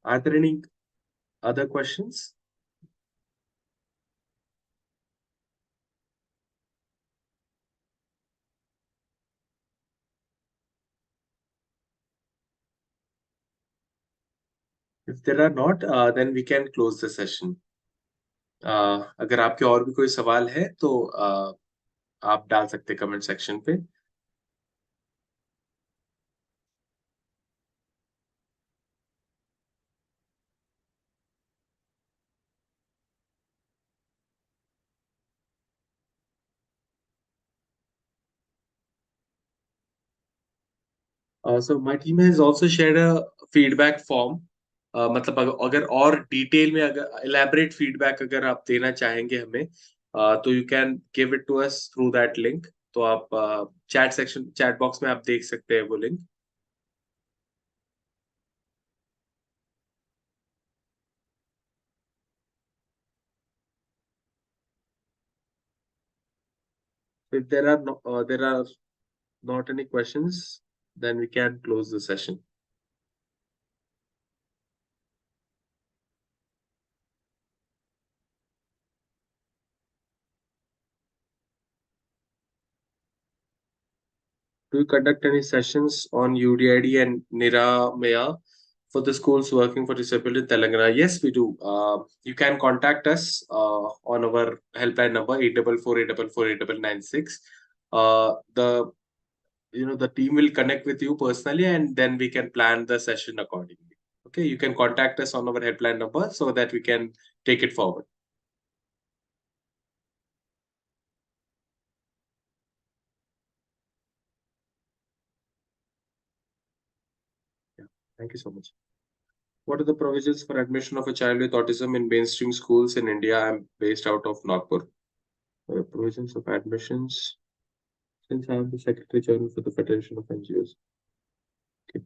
Are there any other questions? If there are not, then we can close the session. अगर आपके और भी कोई सवाल है तो आप डाल सकते हैं कमेंट सेक्शन पे. So my team has also shared a feedback form. मतलब अगर और डिटेल में अगर elaborate feedback अगर आप देना चाहेंगे हमें, तो you can give it to us through that link. तो आप चैट बॉक्स में आप देख सकते हैं वो link. If there are not any questions, then we can close the session. Do you conduct any sessions on UDID and Niramaya for the schools working for disabled in Telangana? Yes, we do. You can contact us on our helpline number 844 844 899 6. The the team will connect with you personally, and then we can plan the session accordingly. Okay, you can contact us on our helpline number so that we can take it forward. Yeah, thank you so much. What are the provisions for admission of a child with autism in mainstream schools in India? I'm based out of Nagpur. Provisions of admissions. Since I am the Secretary General for the Federation of NGOs. Okay.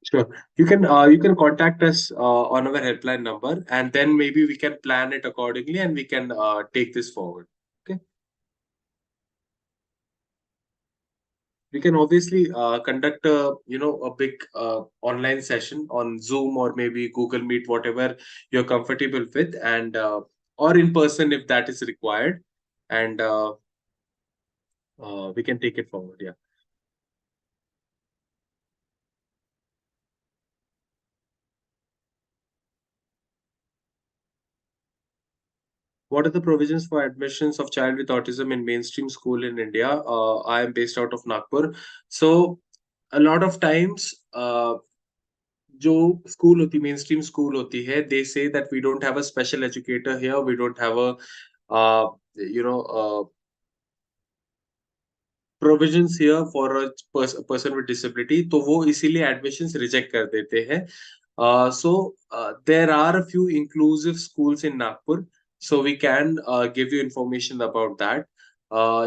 Sure. You can contact us on our helpline number, and then maybe we can plan it accordingly, and we can take this forward. Okay. We can obviously conduct a big online session on Zoom or maybe Google Meet, whatever you're comfortable with, and or in person if that is required, and we can take it forward. Yeah. What are the provisions for admissions of child with autism in mainstream school in India? I am based out of Nagpur. So a lot of times, जो school होती main stream school होती है, they say that we don't have a special educator here, we don't have a you know provisions here for a person with disability, तो वो इसीलिए admissions reject कर देते हैं. So there are a few inclusive schools in Nagpur, so we can give you information about that.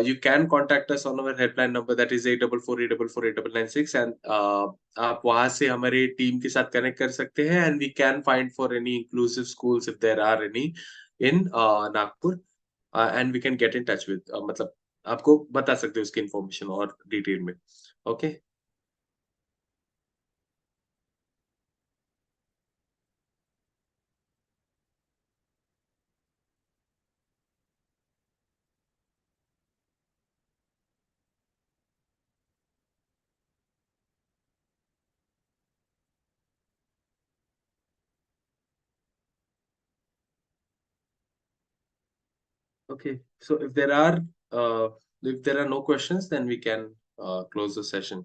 You can contact us on our helpline number, that is 844 844 899 6, and आप वहां से हमारे टीम के साथ connect कर सकते हैं, and we can find for any inclusive schools if there are any in Nagpur, and we can get in touch with मतलब आपको बता सकते हो उसकी इन्फॉर्मेशन और डिटेल में. Okay. Okay, so uh, if there are no questions, then we can close the session.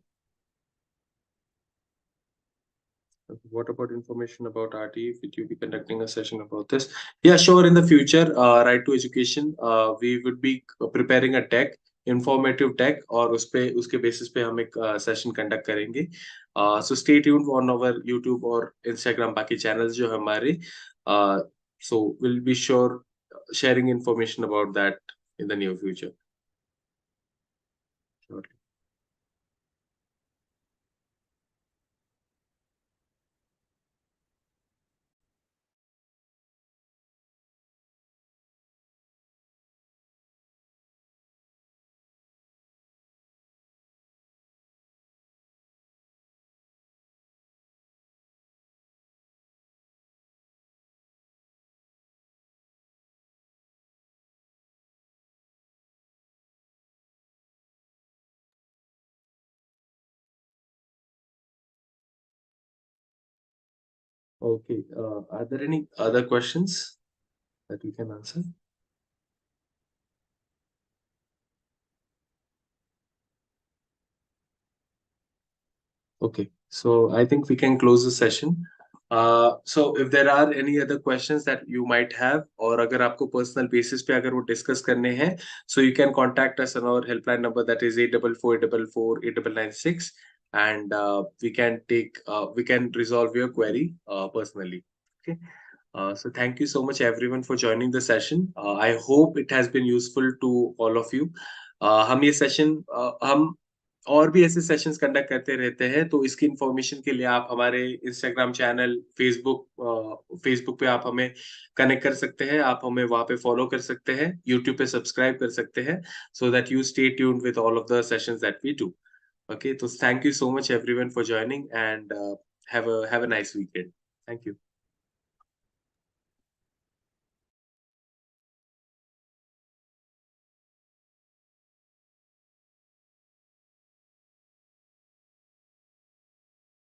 What about information about RT? Would you be conducting a session about this? Yeah, sure. In the future, Right to Education, we would be preparing a deck, informative deck, और उसके basis पे हम एक session conduct करेंगे. So stay tuned on our YouTube और Instagram बाकी channels जो हमारे. So we'll be sure sharing information about that in the near future. Sure. Okay. Are there any other questions that we can answer? Okay. So I think we can close the session. So if there are any other questions that you might have, और अगर आपको personal basis पे अगर वो discuss करने हैं, so you can contact us on our helpline number, that is 84444996, and we can resolve your query personally. Okay. So thank you so much everyone for joining the session. I hope it has been useful to all of you. हम ये session हम और भी ऐसे sessions conduct करते रहते हैं, तो इसकी इन्फॉर्मेशन के लिए आप हमारे इंस्टाग्राम चैनल, फेसबुक पे आप हमें कनेक्ट कर सकते हैं, आप हमें वहाँ पे फॉलो कर सकते हैं, यूट्यूब पे सब्सक्राइब कर सकते हैं, so that you stay tuned with all of the sessions that we do. Okay, so thank you so much everyone for joining, and have a nice weekend. Thank you.